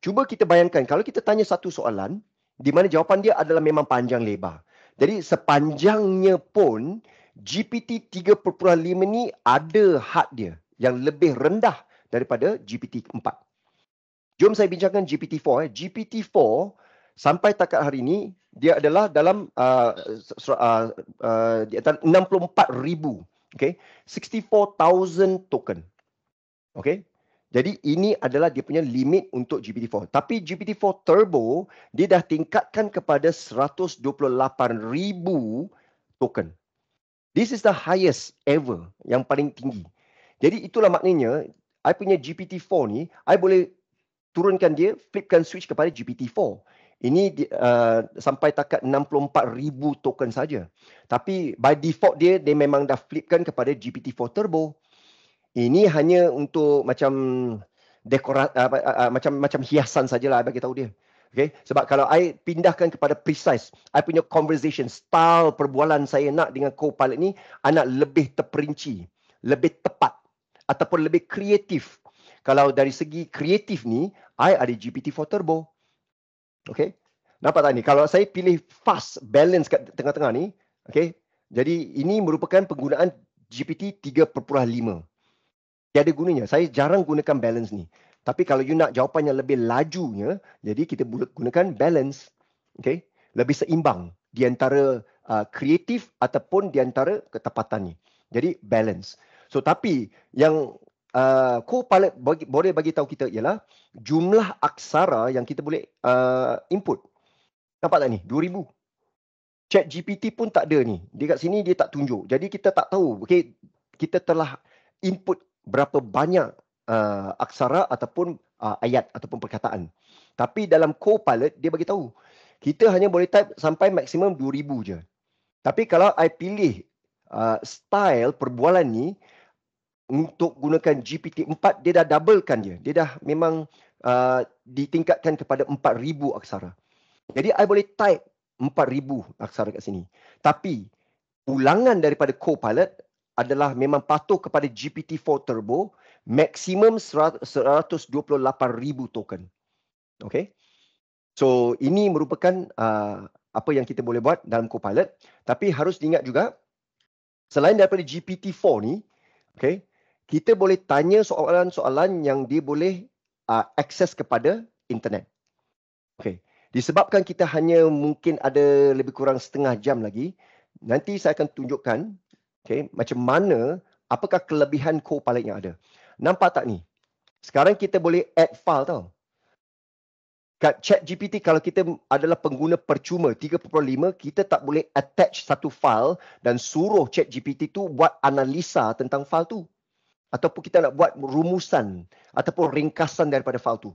Cuba kita bayangkan kalau kita tanya satu soalan di mana jawapan dia adalah memang panjang lebar. Jadi sepanjangnya pun GPT 3.5 ni ada had dia yang lebih rendah daripada GPT-4. Jom saya bincangkan GPT-4. GPT-4 sampai takat hari ini dia adalah dalam di antara 64,000, okay, 64,000 token. Okay. Jadi ini adalah dia punya limit untuk GPT-4. Tapi GPT-4 Turbo dia dah tingkatkan kepada 128,000 token. This is the highest ever, yang paling tinggi. Jadi itulah maknanya I punya GPT-4 ni, I boleh turunkan dia, flipkan switch kepada GPT-4. Ini sampai takat 64,000 token saja. Tapi by default dia memang dah flipkan kepada GPT-4 Turbo. Ini hanya untuk macam macam hiasan sajalah bagi tahu dia. Okay? Sebab kalau I pindahkan kepada precise, I punya conversation, style perbualan saya nak dengan Copilot ni, I nak lebih terperinci, lebih tepat, ataupun lebih kreatif. Kalau dari segi kreatif ni, I ada GPT-4 Turbo. Okay? Nampak tak ni? Kalau saya pilih fast, balance kat tengah-tengah ni, okay? Jadi ini merupakan penggunaan GPT 3.5. Tiada gunanya. Saya jarang gunakan balance ni. Tapi kalau you nak jawapan yang lebih lajunya, jadi kita gunakan balance. Okay? Lebih seimbang di antara kreatif ataupun di antara ketepatan ni. Jadi balance. So tapi yang Copilot boleh bagi tahu kita ialah jumlah aksara yang kita boleh input. Nampak tak ni? 2000. Chat GPT pun tak ada ni. Dia kat sini dia tak tunjuk. Jadi kita tak tahu. Okay? Kita telah input berapa banyak aksara ataupun ayat ataupun perkataan. Tapi dalam Copilot dia bagi tahu kita hanya boleh type sampai maksimum 2000 je. Tapi kalau I pilih style perbualan ni untuk gunakan GPT-4, dia dah doublekan dia. Dia dah memang ditingkatkan kepada 4000 aksara. Jadi I boleh type 4000 aksara kat sini. Tapi ulangan daripada Copilot adalah memang patuh kepada GPT-4 Turbo, maksimum 128,000 token. Okay. So ini merupakan apa yang kita boleh buat dalam Copilot. Tapi harus diingat juga, selain daripada GPT-4 ni, okay, kita boleh tanya soalan-soalan yang dia boleh akses kepada internet. Okay. Disebabkan kita hanya mungkin ada lebih kurang setengah jam lagi, nanti saya akan tunjukkan macam mana, apakah kelebihan Copilot yang ada. Nampak tak ni? Sekarang kita boleh add file tau. Kat ChatGPT kalau kita adalah pengguna percuma 3.5, kita tak boleh attach satu file dan suruh ChatGPT tu buat analisa tentang file tu. Ataupun kita nak buat rumusan ataupun ringkasan daripada file tu.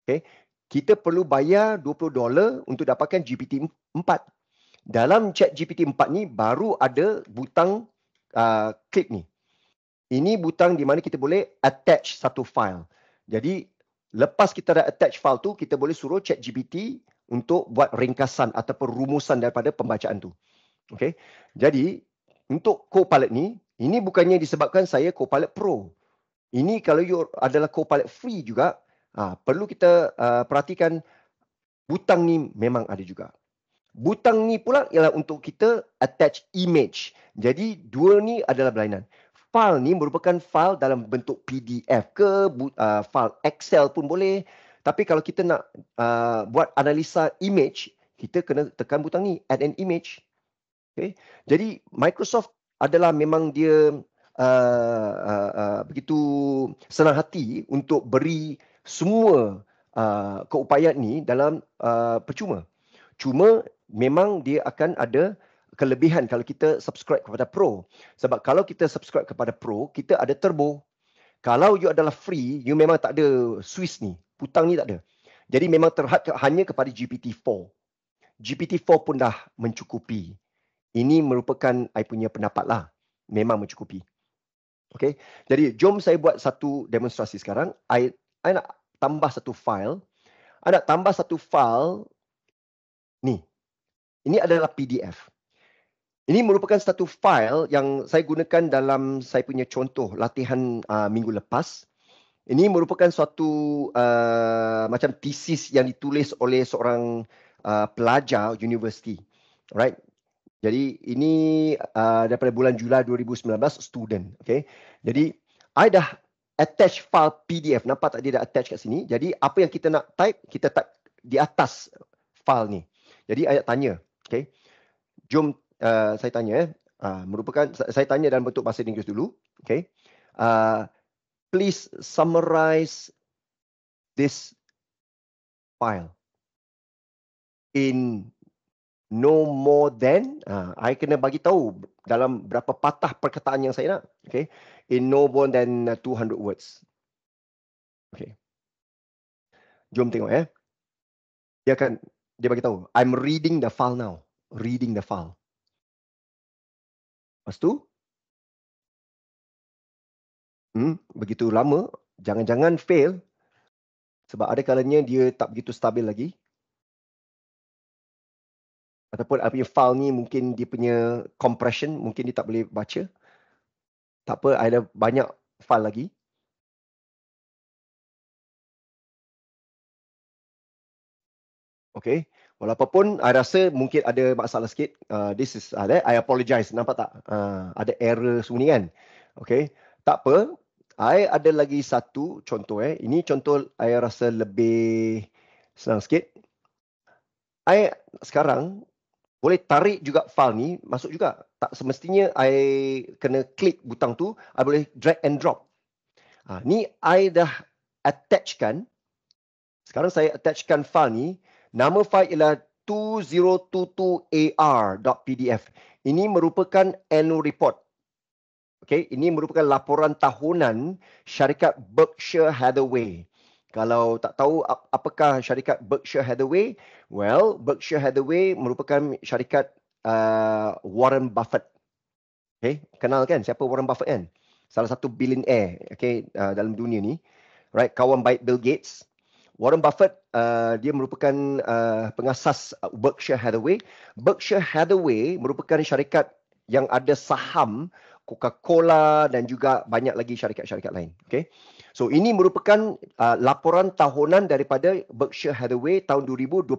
Okay. Kita perlu bayar $20 untuk dapatkan GPT-4. Dalam ChatGPT-4 ni baru ada butang klik ni. Ini butang di mana kita boleh attach satu file. Jadi lepas kita dah attach file tu, kita boleh suruh ChatGPT untuk buat ringkasan ataupun rumusan daripada pembacaan tu. Okay. Jadi untuk Copilot ni, ini bukannya disebabkan saya Copilot Pro. Ini kalau you adalah Copilot free juga, perlu kita perhatikan butang ni memang ada juga. Butang ni pula ialah untuk kita attach image. Jadi dua ni adalah berlainan. File ni merupakan file dalam bentuk PDF ke, file Excel pun boleh. Tapi kalau kita nak buat analisa image, kita kena tekan butang ni, add an image. Okay. Jadi Microsoft adalah memang dia begitu senang hati untuk beri semua keupayaan ni dalam percuma. Cuma memang dia akan ada kelebihan kalau kita subscribe kepada Pro. Sebab kalau kita subscribe kepada Pro, kita ada Turbo. Kalau you adalah free, you memang tak ada Swiss ni. Putang ni tak ada. Jadi memang terhad hanya kepada GPT-4. GPT-4 pun dah mencukupi. Ini merupakan I punya pendapat lah. Memang mencukupi. Okay. Jadi jom saya buat satu demonstrasi sekarang. I nak tambah satu file. I nak tambah satu file ni. Ini adalah PDF. Ini merupakan satu file yang saya gunakan dalam saya punya contoh latihan minggu lepas. Ini merupakan suatu macam thesis yang ditulis oleh seorang pelajar universiti. Alright. Jadi ini daripada bulan Julai 2019, student. Okay. Jadi I dah attach file PDF. Nampak tak dia dah attach kat sini. Jadi apa yang kita nak type, kita type di atas file ni. Jadi I nak tanya. Okay. Jom saya tanya. Merupakan saya tanya dalam bentuk bahasa Inggeris dulu. Okay. Please summarize this file in no more than, I kena bagi tahu dalam berapa patah perkataan yang saya nak. Okay. In no more than 200 words. Okay. Jom tengok ya. Dia bagi tahu, I'm reading the file now. Reading the file. Lepas tu, begitu lama, jangan-jangan fail. Sebab ada kalanya dia tak begitu stabil lagi. Ataupun I punya file ni mungkin dia punya compression, mungkin dia tak boleh baca. Tak apa, I ada banyak file lagi. Okay. Walaupun I rasa mungkin ada masalah sikit. This is, I apologize. Nampak tak? Ada error semua ni kan? Okay. Tak apa. I ada lagi satu contoh. Ini contoh I rasa lebih senang sikit. I sekarang boleh tarik juga file ni, masuk juga. Tak semestinya I kena klik butang tu, I boleh drag and drop. Ni I dah attachkan. Sekarang saya attachkan file ni. Nama file ialah 2022ar.pdf. Ini merupakan annual report. Okay, ini merupakan laporan tahunan syarikat Berkshire Hathaway. Kalau tak tahu apakah syarikat Berkshire Hathaway, well, Berkshire Hathaway merupakan syarikat Warren Buffett. Okay, kenal kan siapa Warren Buffett kan? Salah satu billionaire, okay, dalam dunia ni. Right, kawan baik Bill Gates. Warren Buffett, dia merupakan pengasas Berkshire Hathaway. Berkshire Hathaway merupakan syarikat yang ada saham Coca-Cola dan juga banyak lagi syarikat-syarikat lain. Okay. So ini merupakan laporan tahunan daripada Berkshire Hathaway tahun 2022.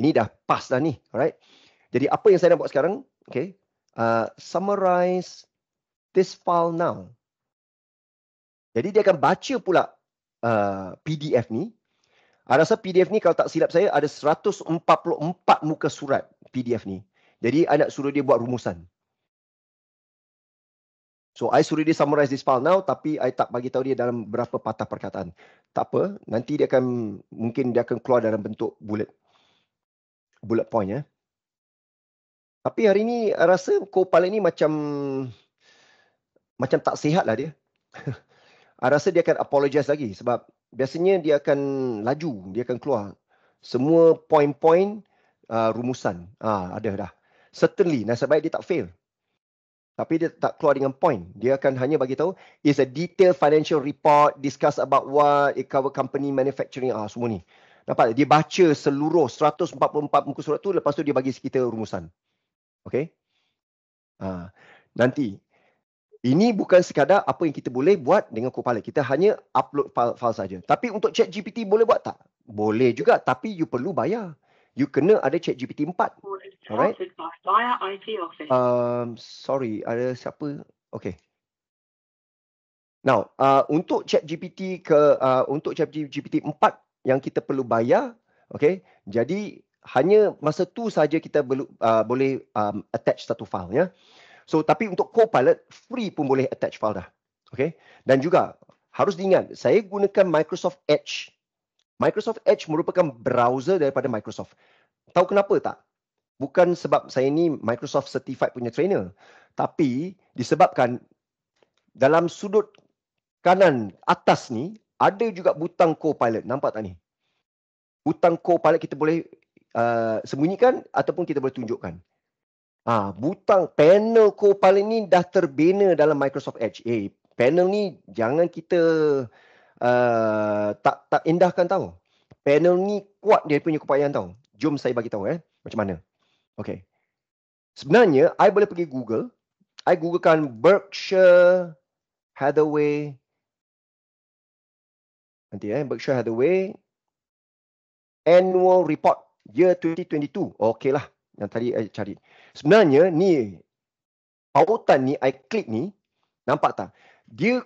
Ini dah pas dah ni. Alright. Jadi apa yang saya nak buat sekarang? Okay. Summarize this file now. Jadi dia akan baca pula PDF ni. I rasa PDF ni kalau tak silap saya ada 144 muka surat PDF ni. Jadi I nak suruh dia buat rumusan. So I suruh dia summarize this file now, tapi I tak bagi tahu dia dalam berapa patah perkataan. Tak apa, nanti dia akan mungkin dia akan keluar dalam bentuk bullet point ya. Tapi hari ni I rasa Copilot ni macam tak sihat lah dia. I rasa dia akan apologize lagi sebab biasanya dia akan laju, dia akan keluar semua point-point rumusan. Ada dah. Certainly, nasib baik dia tak fail. Tapi dia tak keluar dengan point. Dia akan hanya bagi tahu is a detailed financial report, discuss about what, it cover company manufacturing, semua ni. Nampak? Dia baca seluruh 144 muka surat tu, lepas tu dia bagi kita rumusan. Okay? Nanti. Ini bukan sekadar apa yang kita boleh buat dengan Copilot. Kita hanya upload file saja. Tapi untuk ChatGPT boleh buat tak? Boleh juga, tapi you perlu bayar. You kena ada ChatGPT 4. Alright? Sorry, ada siapa? Okay. Now, untuk ChatGPT untuk ChatGPT 4 yang kita perlu bayar, okay? Jadi hanya masa tu saja kita boleh attach satu file ya. So tapi untuk Copilot free pun boleh attach file dah. Okay? Dan juga harus diingat, saya gunakan Microsoft Edge. Microsoft Edge merupakan browser daripada Microsoft. Tahu kenapa tak? Bukan sebab saya ni Microsoft certified punya trainer, tapi disebabkan dalam sudut kanan atas ni ada juga butang Copilot. Nampak tak ni? Butang Copilot kita boleh sembunyikan ataupun kita boleh tunjukkan. Butang panel Copilot ni dah terbina dalam Microsoft Edge. Panel ni jangan kita tak indahkan tahu. Panel ni kuat dia punya keupayaan tahu. Jom saya bagi tahu macam mana. Okay. Sebenarnya I boleh pergi Google. I googlekan Berkshire Hathaway. Nanti Berkshire Hathaway Annual Report year 2022. Okey lah. Yang tadi I cari. Sebenarnya ni pautan ni I klik ni, nampak tak? Dia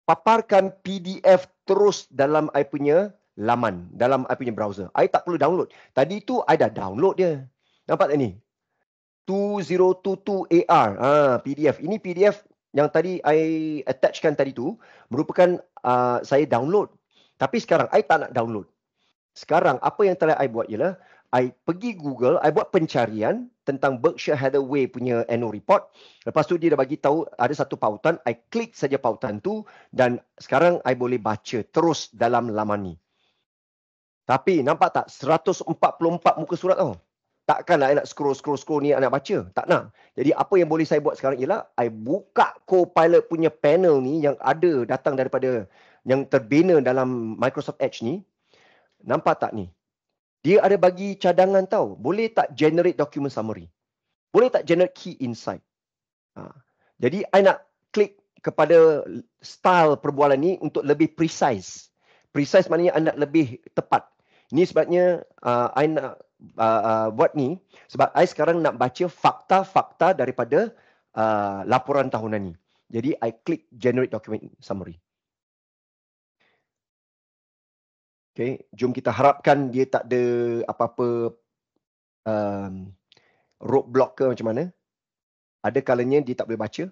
paparkan PDF terus dalam I punya laman, dalam I punya browser. I tak perlu download. Tadi tu I dah download dia. Nampak tak ni? 2022AR PDF. Ini PDF yang tadi I attachkan tadi tu merupakan saya download. Tapi sekarang I tak nak download. Sekarang apa yang telah I buat ialah I pergi Google, I buat pencarian tentang Berkshire Hathaway punya annual report. Lepas tu dia dah bagi tahu ada satu pautan, I klik saja pautan tu dan sekarang I boleh baca terus dalam laman ni. Tapi nampak tak 144 muka surat tau. Takkanlah I nak scroll ni I nak baca. Tak nak. Jadi apa yang boleh saya buat sekarang ialah I buka Copilot punya panel ni yang ada datang daripada yang terbina dalam Microsoft Edge ni. Nampak tak ni? Dia ada bagi cadangan tau. Boleh tak generate document summary? Boleh tak generate key insight? Jadi, I nak klik kepada style perbualan ni untuk lebih precise. Precise maknanya I nak lebih tepat. Ini sebabnya I nak buat ni. Sebab I sekarang nak baca fakta-fakta daripada laporan tahunan ni. Jadi, I klik generate document summary. Okay, jom kita harapkan dia tak ada apa-apa roadblock ke macam mana. Ada kalanya dia tak boleh baca.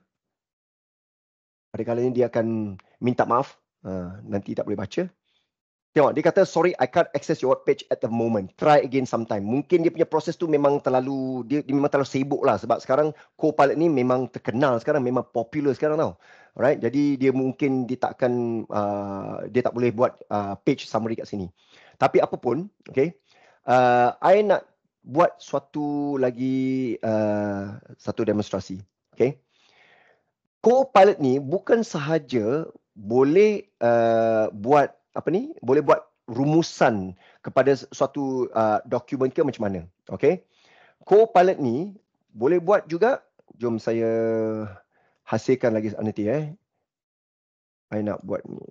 Ada kalanya dia akan minta maaf. Nanti tak boleh baca. Tengok, dia kata, sorry, I can't access your page at the moment. Try again sometime. Mungkin dia punya proses tu memang terlalu, dia memang terlalu sibuk lah. Sebab sekarang Copilot ni memang terkenal sekarang, memang popular sekarang tau. Alright, jadi dia mungkin dia takkan, dia tak boleh buat page summary kat sini. Tapi apapun, okay, I nak buat suatu lagi, satu demonstrasi. Okay. Copilot ni bukan sahaja boleh buat boleh buat rumusan kepada suatu dokumen ke macam mana. Okay. Copilot ni boleh buat juga, jom saya hasilkan lagi nanti I nak buat ni.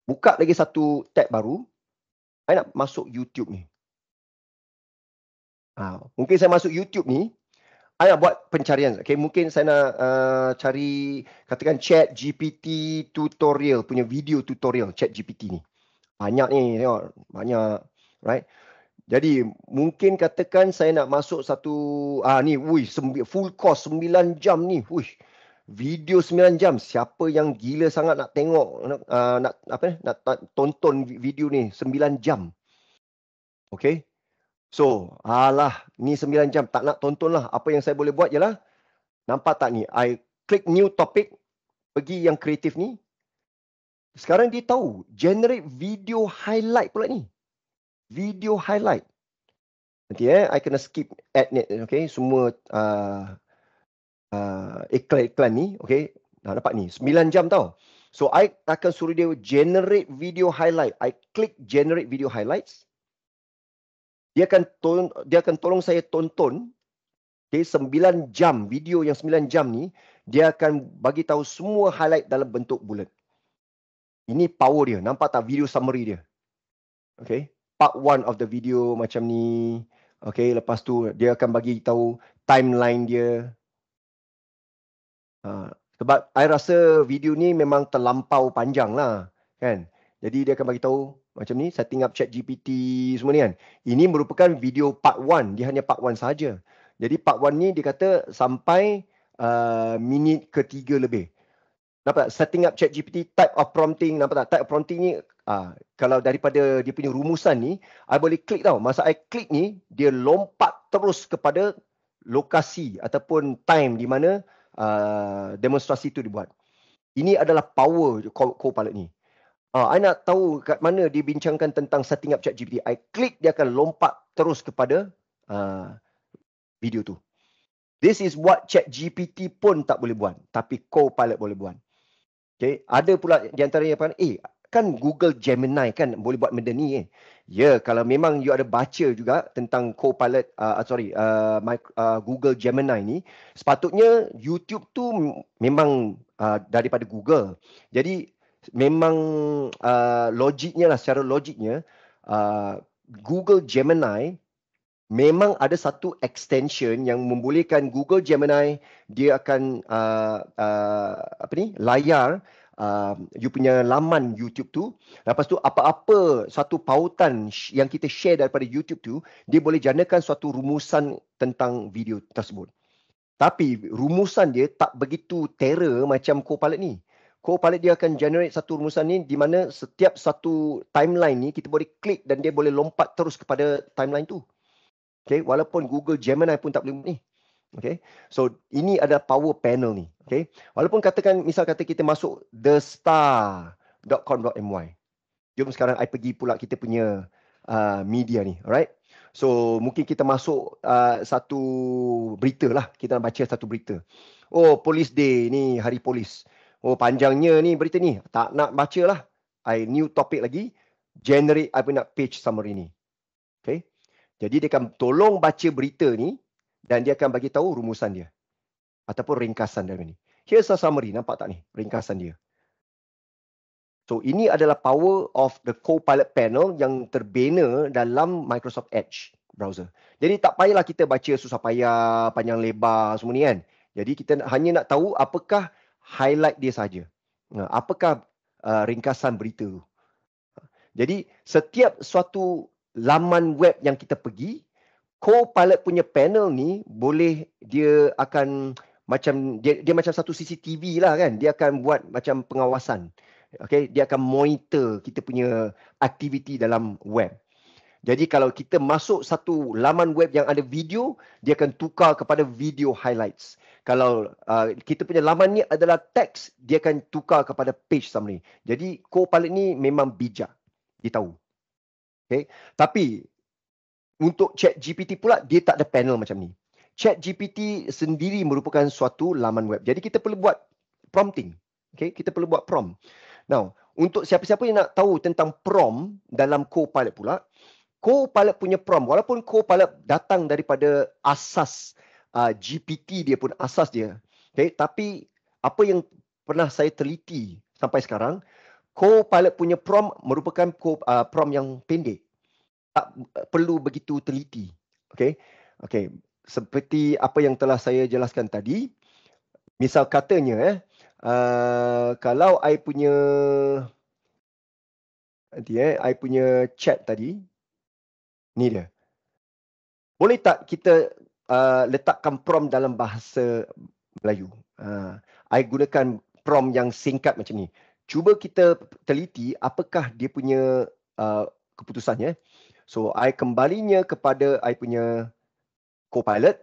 Buka lagi satu tab baru. I nak masuk YouTube ni. Mungkin saya masuk YouTube ni, I nak buat pencarian. Okay, mungkin saya nak cari, katakan Chat GPT tutorial, punya video tutorial Chat GPT ni. Banyak ni, tengok. Banyak. Right? Jadi, mungkin katakan saya nak masuk satu, ni, full course 9 jam ni. Video 9 jam. Siapa yang gila sangat nak tengok, nak tonton video ni 9 jam. Okay? So, ni 9 jam. Tak nak tonton lah. Apa yang saya boleh buat ialah, nampak tak ni? I klik new topic, pergi yang kreatif ni. Sekarang dia tahu, generate video highlight pula ni. Video highlight. Nanti I kena skip ad net, okay? Semua iklan-iklan ni, okay? Dapat ni, 9 jam tau. So, I akan suruh dia generate video highlight. I klik generate video highlights. Dia akan tolong saya tonton, okay, 9 jam, video yang 9 jam ni, dia akan bagi tahu semua highlight dalam bentuk bulat. Ini power dia. Nampak tak video summary dia? Okay. Part 1 of the video macam ni. Okay. Lepas tu, dia akan bagi tahu timeline dia. Sebab I rasa video ni memang terlampau panjang lah. Kan? Jadi, dia akan bagi tahu macam ni. Setting up Chat GPT semua ni kan. Ini merupakan video part 1. Dia hanya part 1 sahaja. Jadi, part 1 ni dia kata sampai minit ketiga lebih. Nampak tak? Setting up Chat GPT, type of prompting. Nampak tak? Type of prompting ni, kalau daripada dia punya rumusan ni, I boleh klik tau. Masa I klik ni, dia lompat terus kepada lokasi ataupun time di mana demonstrasi tu dibuat. Ini adalah power Copilot ni. I nak tahu kat mana dia bincangkan tentang setting up Chat GPT. I klik, dia akan lompat terus kepada video tu. This is what Chat GPT pun tak boleh buat. Tapi Copilot boleh buat. Okay. Ada pula di antaranya kan Google Gemini kan boleh buat benda ni. Ya, kalau memang you ada baca juga tentang Copilot, Google Gemini ni, sepatutnya YouTube tu memang daripada Google. Jadi, memang logiknya lah, secara logiknya, Google Gemini memang ada satu extension yang membolehkan Google Gemini, dia akan layar you punya laman YouTube tu. Lepas tu apa-apa satu pautan yang kita share daripada YouTube tu, dia boleh janakan suatu rumusan tentang video tersebut. Tapi rumusan dia tak begitu terror macam Copilot ni. Copilot dia akan generate satu rumusan ni di mana setiap satu timeline ni kita boleh klik dan dia boleh lompat terus kepada timeline tu. Okay, walaupun Google Gemini pun tak boleh buat ni. Okay, so ini ada power panel ni. Okay, walaupun misal kata kita masuk thestar.com.my. Jom sekarang I pergi pula kita punya media ni, alright? So mungkin kita masuk satu berita lah. Kita nak baca satu berita. Oh, Police Day ni, hari polis. Oh, panjangnya ni berita ni. Tak nak baca lah. I new topic lagi. Generate, I nak page summary ni. Okay. Jadi dia akan tolong baca berita ni dan dia akan bagi tahu rumusan dia ataupun ringkasan dia ni. Here's a summary, nampak tak ni ringkasan dia. So ini adalah power of the Copilot panel yang terbina dalam Microsoft Edge browser. Jadi tak payahlah kita baca susah payah, panjang lebar semua ni kan. Jadi kita hanya nak tahu apakah highlight dia saja. Apakah ringkasan berita tu. Jadi setiap suatu laman web yang kita pergi, Copilot punya panel ni boleh dia akan macam dia macam satu CCTV lah kan. Dia akan buat macam pengawasan. Okay, dia akan monitor kita punya aktiviti dalam web. Jadi kalau kita masuk satu laman web yang ada video, dia akan tukar kepada video highlights. Kalau kita punya laman ni adalah teks, dia akan tukar kepada page summary. Jadi Copilot ni memang bijak. Dia tahu. Okay. Tapi untuk ChatGPT pula, dia tak ada panel macam ni. ChatGPT sendiri merupakan suatu laman web. Jadi kita perlu buat prompting. Okay. Kita perlu buat prompt. Now, untuk siapa-siapa yang nak tahu tentang prompt dalam Copilot pula, Copilot punya prompt, walaupun Copilot datang daripada asas GPT dia pun, asas dia. Okay, tapi apa yang pernah saya teliti sampai sekarang, Copilot punya prompt merupakan prompt yang pendek. Tak perlu begitu teliti. Okay, seperti apa yang telah saya jelaskan tadi, misal katanya, kalau I punya I punya chat tadi, ni dia. Boleh tak kita letakkan prompt dalam bahasa Melayu? I gunakan prompt yang singkat macam ni. Cuba kita teliti apakah dia punya keputusannya. So, I kembalinya kepada I punya Copilot.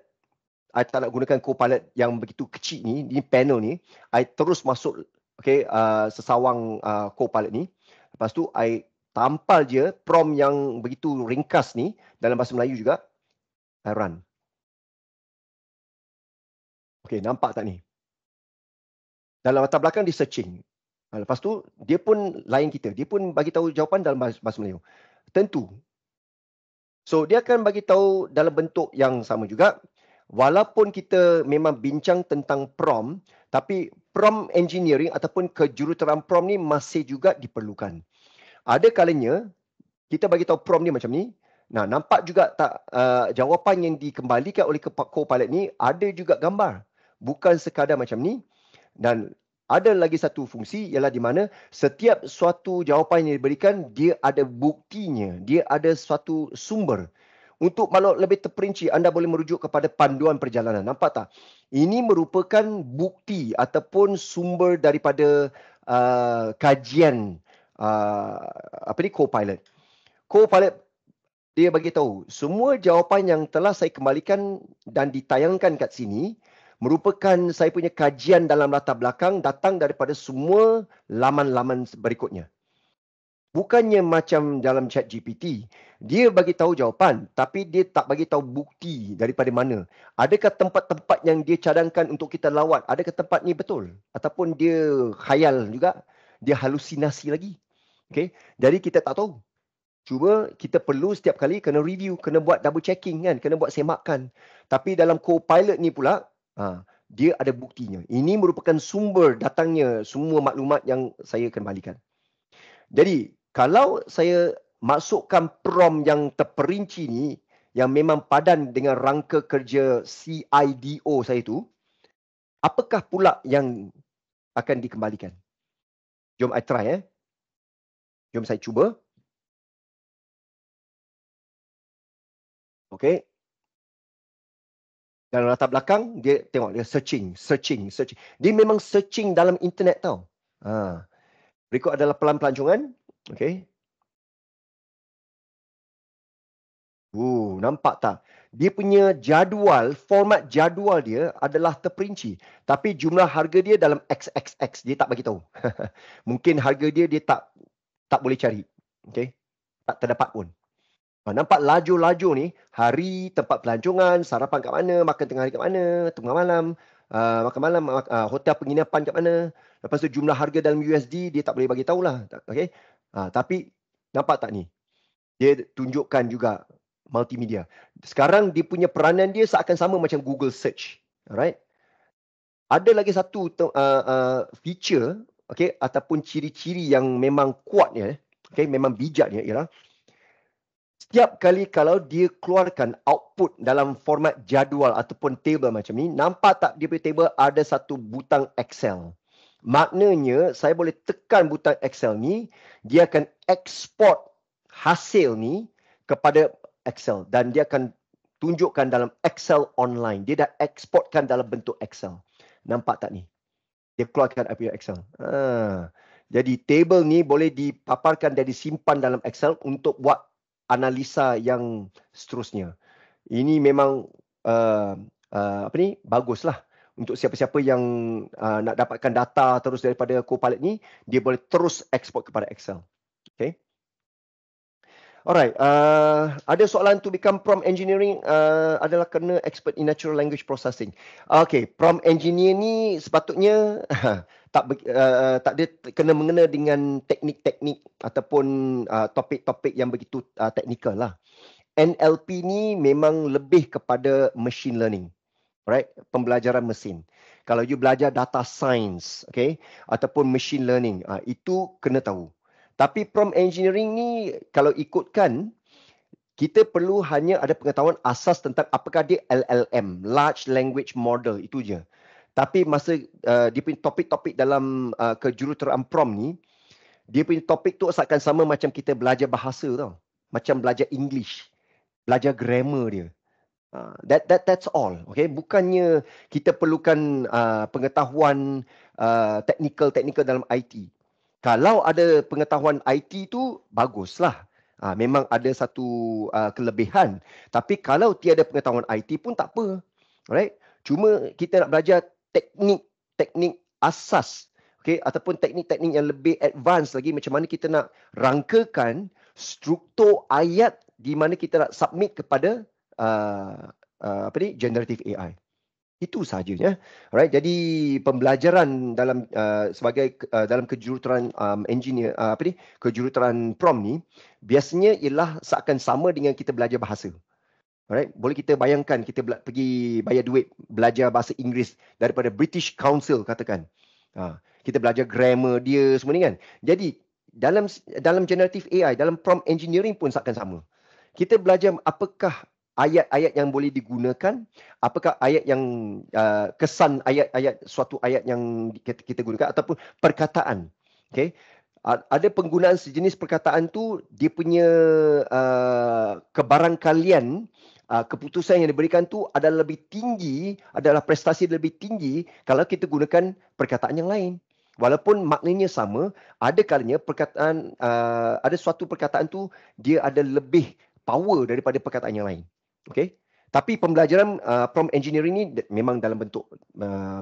I tak nak gunakan Copilot yang begitu kecil ni panel ni. I terus masuk sesawang Copilot ni. Lepas tu, I tampal je prompt yang begitu ringkas ni dalam bahasa Melayu juga. I run. Okay, nampak tak ni? Dalam latar belakang dia searching. Lepas tu, dia pun lain kita. Dia pun bagi tahu jawapan dalam bahasa Melayu. Tentu. So, dia akan bagi tahu dalam bentuk yang sama juga. Walaupun kita memang bincang tentang prompt, tapi prompt engineering ataupun kejuruteraan prompt ni masih juga diperlukan. Ada kalanya, kita bagi tahu prompt ni macam ni. Nah, nampak juga tak jawapan yang dikembalikan oleh Copilot ni ada juga gambar. Bukan sekadar macam ni. Dan ada lagi satu fungsi ialah di mana setiap suatu jawapan yang diberikan, dia ada buktinya. Dia ada suatu sumber. Untuk maklum lebih terperinci, anda boleh merujuk kepada panduan perjalanan. Nampak tak? Ini merupakan bukti ataupun sumber daripada kajian Copilot. Copilot dia bagi tahu semua jawapan yang telah saya kembalikan dan ditayangkan kat sini merupakan saya punya kajian dalam latar belakang datang daripada semua laman-laman berikutnya. Bukannya macam dalam ChatGPT, dia bagi tahu jawapan tapi dia tak bagi tahu bukti daripada mana. Adakah tempat-tempat yang dia cadangkan untuk kita lawat, adakah tempat ni betul ataupun dia khayal juga, dia halusinasi lagi. Okay? Jadi kita tak tahu. Cuba kita perlu setiap kali kena review, kena buat double checking kan, kena buat semakan. Tapi dalam Copilot ni pula, dia ada buktinya. Ini merupakan sumber datangnya semua maklumat yang saya kembalikan. Jadi, kalau saya masukkan prompt yang terperinci ni, yang memang padan dengan rangka kerja CIDO saya tu, apakah pula yang akan dikembalikan? Jom I try. Jom saya cuba. Okay. Dalam latar belakang, dia tengok, dia searching. Dia memang searching dalam internet tau. Berikut adalah pelan-pelancongan. Okay. Nampak tak? Dia punya jadual, format jadual dia adalah terperinci. Tapi jumlah harga dia dalam XXX. Dia tak bagi tahu. Mungkin harga dia tak boleh cari. Okay. Tak terdapat pun. Nampak lajur-lajur ni, hari, tempat pelancongan, sarapan kat mana, makan tengah hari kat mana, tengah malam, makan malam, hotel penginapan kat mana. Lepas tu jumlah harga dalam USD, dia tak boleh bagi tahulah. Okay. Tapi, nampak tak ni? Dia tunjukkan juga multimedia. Sekarang dia punya peranan dia seakan sama macam Google Search. Alright. Ada lagi satu feature, okay, ataupun ciri-ciri yang memang kuatnya, okay, memang bijaknya ialah setiap kali kalau dia keluarkan output dalam format jadual ataupun table macam ni, nampak tak dia punya table ada satu butang Excel. Maknanya saya boleh tekan butang Excel ni, dia akan export hasil ni kepada Excel dan dia akan tunjukkan dalam Excel online. Dia dah exportkan dalam bentuk Excel. Nampak tak ni? Dia keluarkan apabila Excel. Jadi table ni boleh dipaparkan dan disimpan dalam Excel untuk buat analisa yang seterusnya. Ini memang baguslah untuk siapa-siapa yang nak dapatkan data terus daripada Copilot ni, dia boleh terus export kepada Excel. Okay. Alright, ada soalan to become prompt engineering adalah kena expert in natural language processing. Okay, prompt engineer ni sepatutnya tak ada kena mengena dengan teknik-teknik ataupun topik-topik yang begitu teknikal lah. NLP ni memang lebih kepada machine learning, right? Pembelajaran mesin. Kalau you belajar data science, okay, ataupun machine learning, itu kena tahu. Tapi prompt engineering ni kalau ikutkan, kita perlu hanya ada pengetahuan asas tentang apakah dia LLM, Large Language Model, itu je. Tapi masa dia punya topik-topik dalam kejuruteraan prompt ni, dia punya topik tu asalkan sama macam kita belajar bahasa tau. Macam belajar English, belajar grammar dia. That's all. Okay, bukannya kita perlukan pengetahuan teknikal dalam IT. Kalau ada pengetahuan IT tu baguslah. Memang ada satu kelebihan. Tapi kalau tiada pengetahuan IT pun tak apa. Alright? Cuma kita nak belajar teknik asas, okay, ataupun teknik-teknik yang lebih advance lagi, macam mana kita nak rangkakan struktur ayat di mana kita nak submit kepada generative AI. Itu sahaja. Alright, jadi pembelajaran dalam sebagai dalam kejuruteraan engineer kejuruteraan prompt ni biasanya ialah seakan sama dengan kita belajar bahasa. Alright, boleh kita bayangkan kita pergi bayar duit belajar bahasa Inggeris daripada British Council katakan. Kita belajar grammar dia semua ni kan. Jadi dalam generative AI, dalam prompt engineering pun seakan sama. Kita belajar apakah ayat-ayat yang boleh digunakan, apakah ayat yang kesan ayat-ayat suatu ayat yang kita gunakan ataupun perkataan. Okay. Ada penggunaan sejenis perkataan tu, dia punya kebarangkalian, keputusan yang diberikan tu adalah lebih tinggi, adalah prestasi lebih tinggi kalau kita gunakan perkataan yang lain. Walaupun maknanya sama, ada kalanya perkataan ada suatu perkataan tu dia ada lebih power daripada perkataan yang lain. Okay. Tapi pembelajaran prompt engineering ni memang dalam bentuk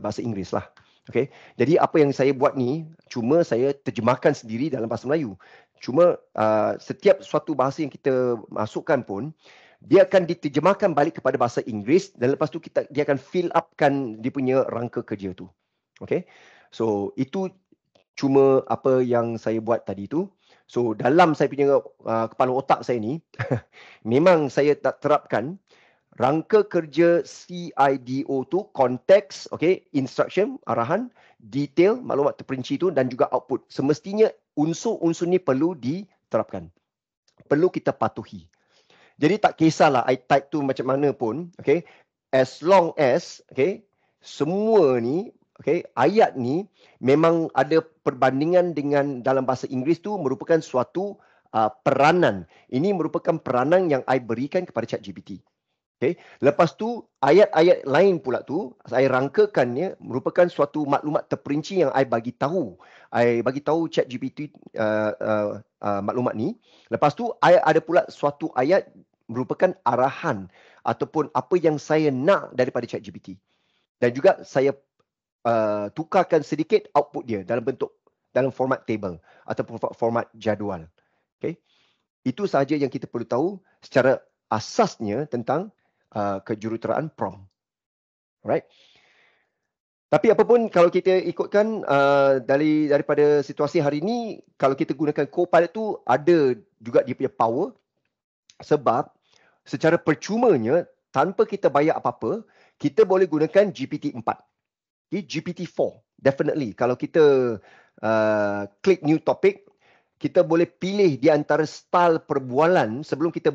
bahasa Inggeris lah. Okay. Jadi apa yang saya buat ni, cuma saya terjemahkan sendiri dalam bahasa Melayu. Cuma setiap suatu bahasa yang kita masukkan pun, dia akan diterjemahkan balik kepada bahasa Inggeris dan lepas tu dia akan fill upkan dia punya rangka kerja tu. Okay. So itu cuma apa yang saya buat tadi tu. So dalam saya punya kepala otak saya ni, memang saya tak terapkan rangka kerja CIDO tu, konteks, okay, instruction, arahan, detail, maklumat terperinci tu dan juga output. Semestinya unsur-unsur ni perlu diterapkan. Perlu kita patuhi. Jadi tak kisahlah I type tu macam mana pun, okay, as long as, okay, semua ni, okay, ayat ni memang ada perbandingan dengan dalam bahasa Inggeris tu merupakan suatu peranan. Ini merupakan peranan yang I berikan kepada ChatGPT. Okay. Lepas tu ayat-ayat lain pula tu saya rangkakannya merupakan suatu maklumat terperinci yang I bagi tahu. I bagi tahu ChatGPT maklumat ni. Lepas tu ada pula suatu ayat merupakan arahan ataupun apa yang saya nak daripada ChatGPT. Dan juga saya tukarkan sedikit output dia dalam format table ataupun format jadual. Okay. Itu sahaja yang kita perlu tahu secara asasnya tentang kejuruteraan prompt. Alright. Tapi apapun kalau kita ikutkan daripada situasi hari ini, kalau kita gunakan Copilot tu ada juga dia punya power sebab secara percumanya, tanpa kita bayar apa-apa, kita boleh gunakan GPT-4. Okay, GPT-4, definitely. Kalau kita klik new topic, kita boleh pilih di antara style perbualan sebelum kita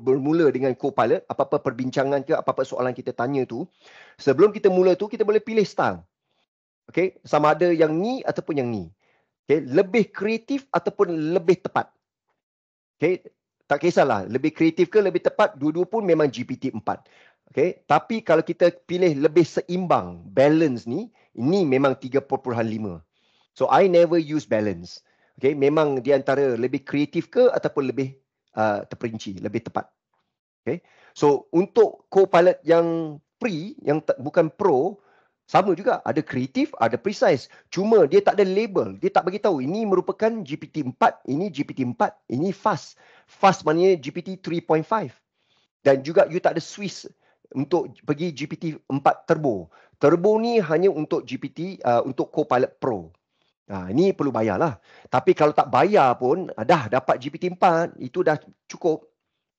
bermula dengan Copilot, apa-apa perbincangan ke, apa-apa soalan kita tanya tu, sebelum kita mula tu, kita boleh pilih style. Okay, sama ada yang ni ataupun yang ni. Okay, lebih kreatif ataupun lebih tepat. Okay, tak kisahlah, lebih kreatif ke lebih tepat, dua-dua pun memang GPT-4. Okay, tapi kalau kita pilih lebih seimbang, balance ni, ini memang 3.5. So, I never use balance. Okay, memang di antara lebih kreatif ke ataupun lebih terperinci, lebih tepat. Okay, so untuk Copilot yang free, yang bukan pro, sama juga, ada kreatif, ada precise. Cuma dia tak ada label, dia tak bagi tahu ini merupakan GPT-4, ini GPT-4, ini fast. Fast maknanya GPT 3.5. Dan juga you tak ada Swiss untuk pergi GPT-4 Turbo. Turbo ni hanya untuk GPT, untuk Copilot Pro. Ini perlu bayarlah. Tapi kalau tak bayar pun, dah dapat GPT-4, itu dah cukup.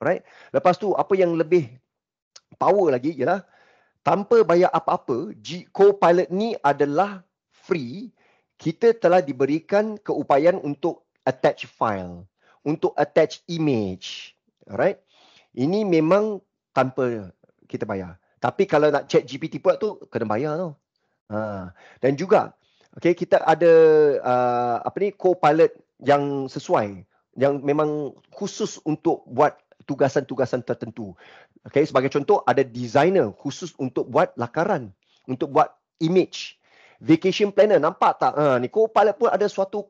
Alright. Lepas tu, apa yang lebih power lagi ialah, tanpa bayar apa-apa, Copilot ni adalah free. Kita telah diberikan keupayaan untuk attach file, untuk attach image. Alright. Ini memang tanpa kita bayar. Tapi kalau nak chat GPT pula tu, kena bayar tau. Dan juga, okay, kita ada Copilot yang sesuai, yang memang khusus untuk buat tugasan-tugasan tertentu. Okay, sebagai contoh, ada designer khusus untuk buat lakaran, untuk buat image. Vacation planner, nampak tak? Ni Copilot pun ada suatu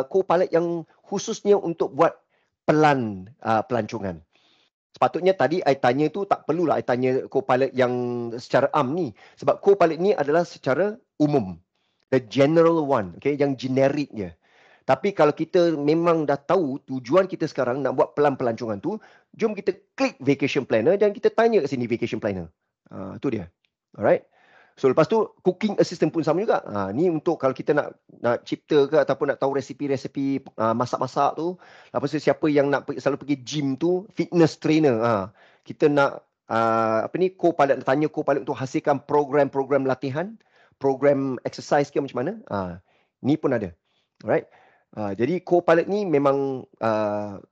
Copilot yang khususnya untuk buat pelancongan. Sepatutnya tadi I tanya tu, tak perlulah I tanya Copilot yang secara am ni. Sebab Copilot ni adalah secara umum. The general one, okay, yang generic je. Tapi kalau kita memang dah tahu tujuan kita sekarang nak buat pelancongan tu, jom kita klik vacation planner dan kita tanya kat sini vacation planner. Tu dia. Alright. So lepas tu cooking assistant pun sama juga. Ni untuk kalau kita nak cipta ke ataupun nak tahu resipi-resipi masak-masak tu. Lepas tu siapa yang nak selalu pergi gym tu, fitness trainer. Kita nak Copilot, tanya Copilot untuk hasilkan program-program latihan, program exercise ke macam mana. Ni pun ada. Alright. Jadi Copilot ni memang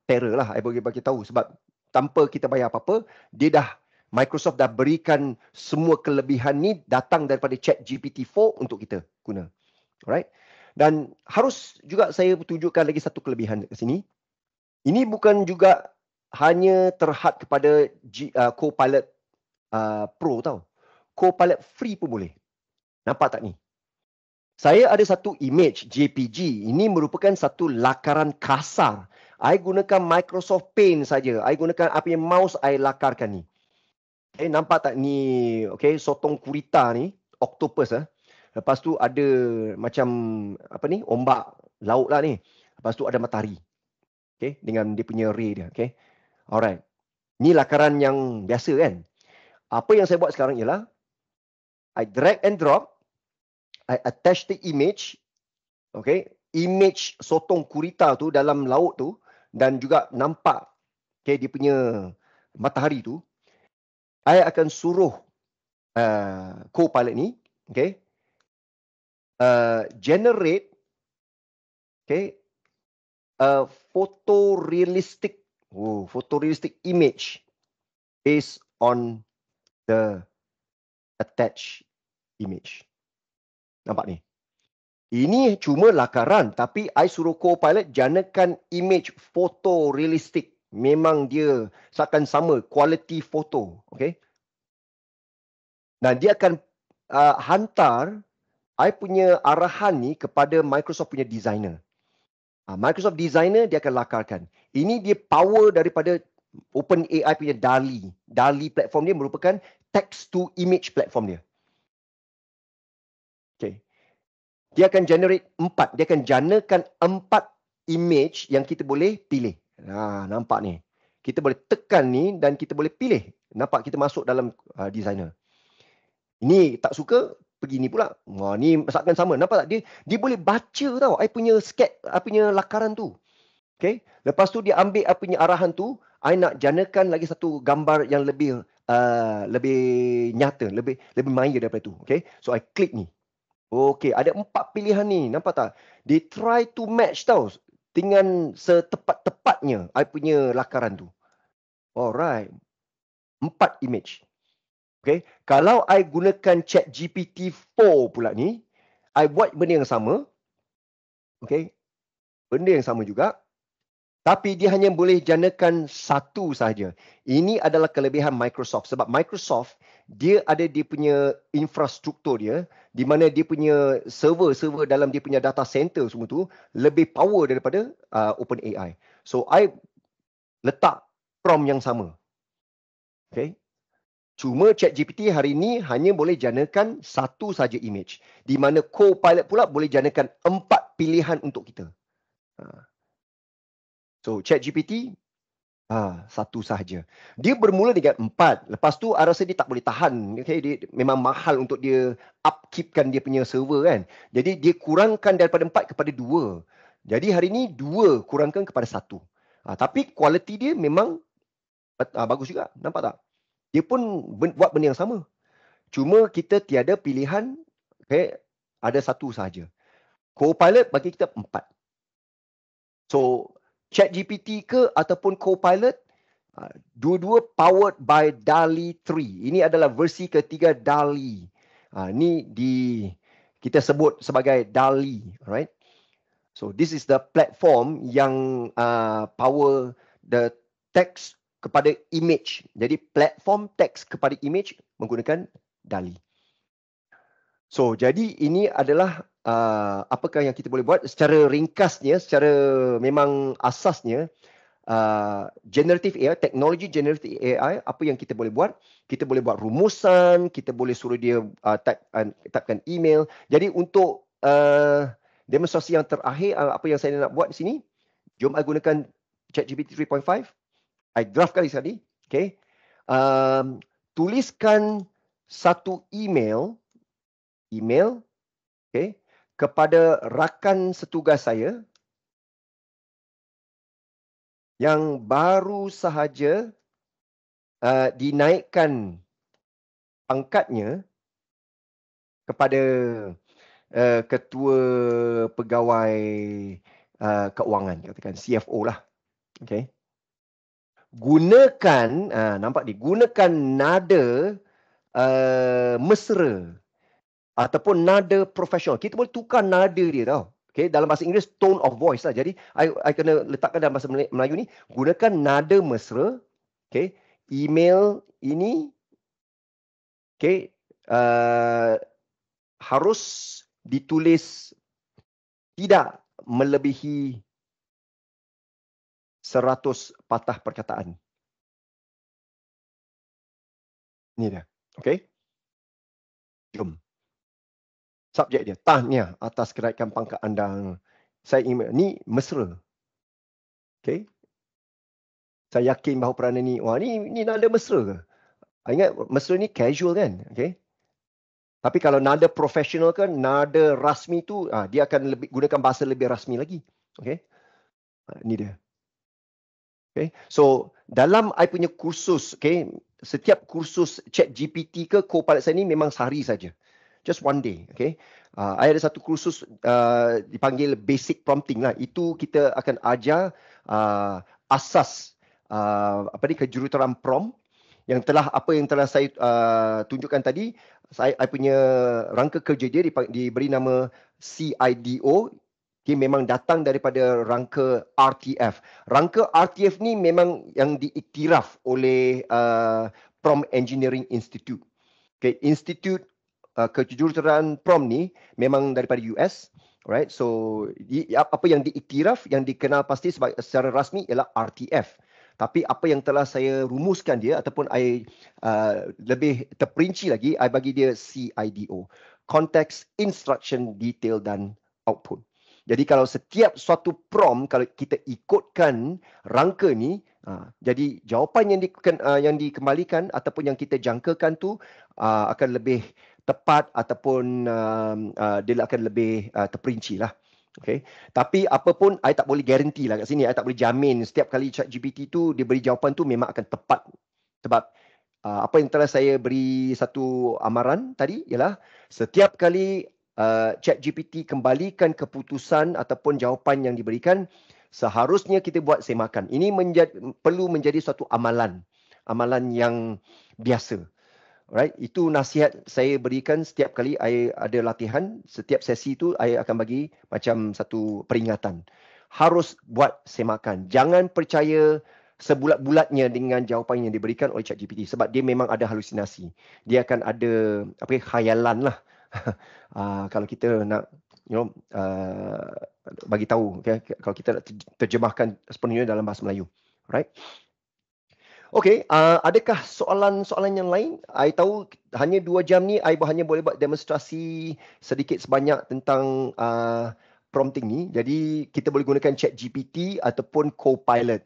terror lah, I bagi tahu. Sebab tanpa kita bayar apa-apa, Microsoft dah berikan semua kelebihan ni datang daripada ChatGPT-4 untuk kita guna. Alright. Dan harus juga saya tunjukkan lagi satu kelebihan kat sini. Ini bukan juga hanya terhad kepada Copilot Pro tau. Copilot free pun boleh. Nampak tak ni? Saya ada satu image JPG. Ini merupakan satu lakaran kasar. I gunakan Microsoft Paint saja. I gunakan mouse, I lakarkan ni. Okay, nampak tak ni? Okay, sotong gurita ni, octopus. Lepas tu ada macam ombak laut lah ni. Lepas tu ada matahari. Okay, dengan dia punya ray dia. Okay, alright. Ni lakaran yang biasa kan? Apa yang saya buat sekarang ialah I drag and drop. I attach the image, okay, image sotong gurita tu dalam laut tu, dan juga nampak, okay, dia punya matahari tu. I akan suruh Copilot ni, okay, generate, okay, photorealistic image based on the attached image. Nampak ni? Ini cuma lakaran, tapi I suruh Copilot janakan image photorealistic. Memang dia seakan sama quality foto, okay? Dan dia akan hantar I punya arahan ni kepada Microsoft punya designer. Microsoft designer dia akan lakarkan. Ini dia power daripada OpenAI punya DALL-E. DALL-E platform dia merupakan text to image platform dia. Okay. Dia akan generate 4. Dia akan janakan 4 image yang kita boleh pilih. Nampak ni. Kita boleh tekan ni dan kita boleh pilih. Nampak kita masuk dalam designer. Ini tak suka, pergi ni pula. Ni masakan sama. Nampak tak? Dia boleh baca tau. I punya sketch, I punya lakaran tu. Okay. Lepas tu dia ambil I punya arahan tu. I nak janakan lagi satu gambar yang lebih lebih nyata, lebih maya daripada tu. Okay, so I klik ni. Okay, ada 4 pilihan ni, nampak tak? They try to match tau dengan setepat-tepatnya I punya lakaran tu. Alright, 4 image. Okay, kalau I gunakan ChatGPT-4 pula ni, I buat benda yang sama. Okay, benda yang sama juga. Tapi dia hanya boleh janakan satu sahaja. Ini adalah kelebihan Microsoft. Sebab Microsoft, dia ada dia punya infrastruktur dia, di mana dia punya server-server dalam dia punya data center semua tu, lebih power daripada OpenAI. So, I letak prompt yang sama. Okay. Cuma ChatGPT hari ini hanya boleh janakan satu saja image. Di mana Copilot pula boleh janakan 4 pilihan untuk kita. So, ChatGPT satu sahaja. Dia bermula dengan 4. Lepas tu, I rasa dia tak boleh tahan. Okay? Dia memang mahal untuk dia upkeepkan dia punya server kan. Jadi, dia kurangkan daripada 4 kepada 2. Jadi, hari ni 2 kurangkan kepada 1. Tapi, kualiti dia memang bagus juga. Nampak tak? Dia pun buat benda yang sama. Cuma, kita tiada pilihan. Okay? Ada satu sahaja. Copilot bagi kita 4. So, ChatGPT ke ataupun Copilot, dua-dua powered by DALL-E 3. Ini adalah versi ketiga DALL-E. Ini kita sebut sebagai DALL-E, right? So this is the platform yang power the text kepada image. Jadi platform text kepada image menggunakan DALL-E. So jadi ini adalah apakah yang kita boleh buat secara ringkasnya, secara memang asasnya, generative AI, teknologi generative AI, apa yang kita boleh buat? Kita boleh buat rumusan, kita boleh suruh dia typekan email. Jadi untuk demonstrasi yang terakhir, apa yang saya nak buat di sini, jom I gunakan ChatGPT 3.5. I draftkan di sini. Okay. Tuliskan satu email, okay, kepada rakan setugas saya yang baru sahaja dinaikkan pangkatnya kepada ketua pegawai keuangan, katakan CFO lah. Okay. Gunakan, nampak ni, gunakan nada mesra ataupun nada profesional. Kita boleh tukar nada dia tau. Okay, dalam bahasa Inggeris, tone of voice lah. Jadi, I kena letakkan dalam bahasa Melayu ni, gunakan nada mesra. Okay, email ini, okay, harus ditulis tidak melebihi 100 patah perkataan. Ini dia. Okay. Jom. Subjek dia, tahniah atas kenaikan pangkat anda. Saya ingin, ni mesra. Okay. Saya yakin bahawa peranan ni, wah ni nada mesra ke? Ingat, mesra ni casual kan? Okay. Tapi kalau nada profesional kan, nada rasmi tu, dia akan gunakan bahasa lebih rasmi lagi. Okay. Ni dia. Okay. So, dalam I punya kursus, okay, setiap kursus ChatGPT ke Copilot saya ni memang sehari saja. Just one day, okay. I ada satu kursus dipanggil basic prompting lah. Itu kita akan ajar asas kejuruteraan prompt apa yang telah saya tunjukkan tadi. I punya rangka kerja dia diberi nama CIDO. Okay, memang datang daripada rangka RTF. Rangka RTF ni memang yang diiktiraf oleh Prompt Engineering Institute. Okay, Institute kejuruteraan prompt ni memang daripada US, right? So apa yang diiktiraf, yang dikenal pasti secara rasmi ialah RTF. Tapi apa yang telah saya rumuskan dia ataupun I lebih terperinci lagi, I bagi dia CIDO, Context, Instruction, Detail dan Output. Jadi kalau setiap suatu prompt, kalau kita ikutkan rangka ni, jadi jawapan yang dikembalikan ataupun yang kita jangkakan tu akan lebih tepat ataupun dia akan lebih terperinci lah. Okay. Tapi apa pun, I tak boleh guarantee lah kat sini. I tak boleh jamin setiap kali ChatGPT tu dia beri jawapan tu memang akan tepat. Sebab apa yang telah saya beri satu amaran tadi ialah setiap kali ChatGPT kembalikan keputusan ataupun jawapan yang diberikan, seharusnya kita buat semakan. Ini perlu menjadi suatu amalan yang biasa. Alright, itu nasihat saya berikan setiap kali I ada latihan. Setiap sesi tu I akan bagi macam satu peringatan. Harus buat semakan. Jangan percaya sebulat-bulatnya dengan jawapan yang diberikan oleh ChatGPT sebab dia memang ada halusinasi. Dia akan ada khayalan lah. Kalau kita nak bagi tahu, okay? Kalau kita nak terjemahkan sepenuhnya dalam bahasa Melayu. Alright. Okey, adakah soalan-soalan yang lain? I tahu hanya 2 jam ni, I hanya boleh buat demonstrasi sedikit sebanyak tentang prompting ni. Jadi, kita boleh gunakan ChatGPT ataupun Copilot.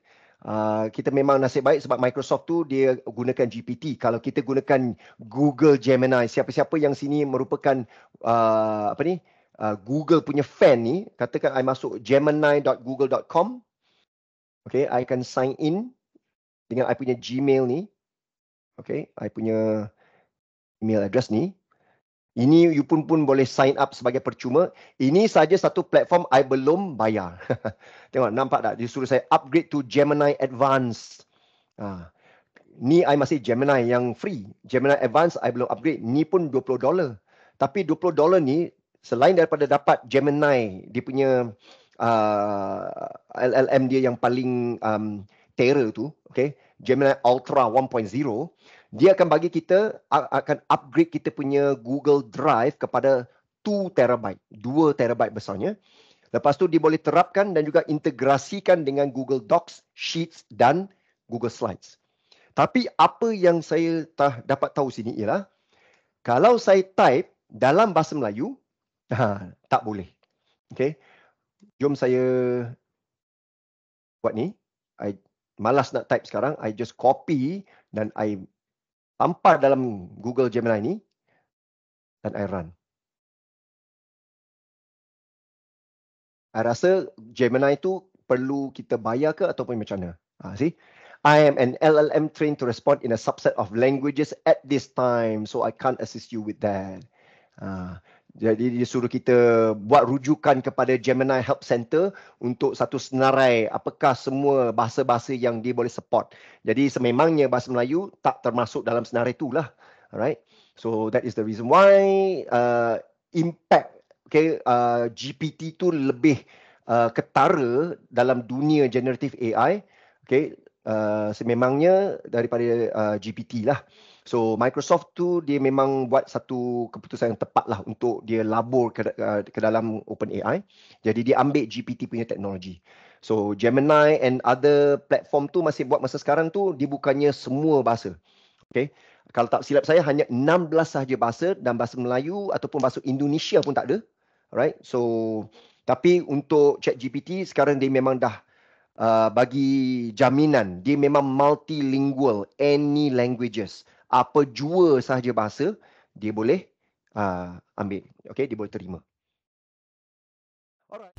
Kita memang nasib baik sebab Microsoft tu dia gunakan GPT. Kalau kita gunakan Google Gemini, siapa-siapa yang sini merupakan Google punya fan ni, katakan I masuk gemini.google.com. Okay, I akan sign in dengan I punya Gmail ni. Okay, I punya email address ni. Ini you pun boleh sign up sebagai percuma. Ini saja satu platform I belum bayar. Tengok, nampak tak? Dia suruh saya upgrade to Gemini Advanced. Ni I masih Gemini yang free. Gemini Advanced I belum upgrade. Ni pun $20. Tapi $20 ni, selain daripada dapat Gemini, dia punya LLM dia yang paling terror tu, okay, Gemini Ultra 1.0, dia akan bagi kita, akan upgrade kita punya Google Drive kepada 2 terabyte besarnya. Lepas tu dia boleh terapkan dan juga integrasikan dengan Google Docs, Sheets dan Google Slides. Tapi apa yang saya dapat tahu sini ialah, kalau saya type dalam bahasa Melayu, tak boleh. Okay, jom saya buat ni. I malas nak type sekarang, I just copy dan I tampar dalam Google Gemini ni dan I run. I rasa Gemini tu perlu kita bayar ke ataupun macam mana? See? I am an LLM trained to respond in a subset of languages at this time, so I can't assist you with that. Jadi dia suruh kita buat rujukan kepada Gemini Help Center untuk satu senarai apakah semua bahasa-bahasa yang dia boleh support. Jadi sememangnya bahasa Melayu tak termasuk dalam senarai itulah. Alright. So that is the reason why impact GPT tu lebih ketara dalam dunia generative AI. Okay. Sememangnya daripada GPT lah. So Microsoft tu dia memang buat satu keputusan yang tepat lah untuk dia labur ke dalam OpenAI. Jadi dia ambil GPT punya teknologi. So Gemini and other platform tu masih buat masa sekarang tu dia bukannya semua bahasa. Okay. Kalau tak silap saya hanya 16 sahaja bahasa dan bahasa Melayu ataupun bahasa Indonesia pun tak ada. Alright. So tapi untuk ChatGPT sekarang dia memang dah bagi jaminan dia memang multilingual, any languages. Apa jua sahaja bahasa dia boleh ambil. Okay, dia boleh terima. Alright.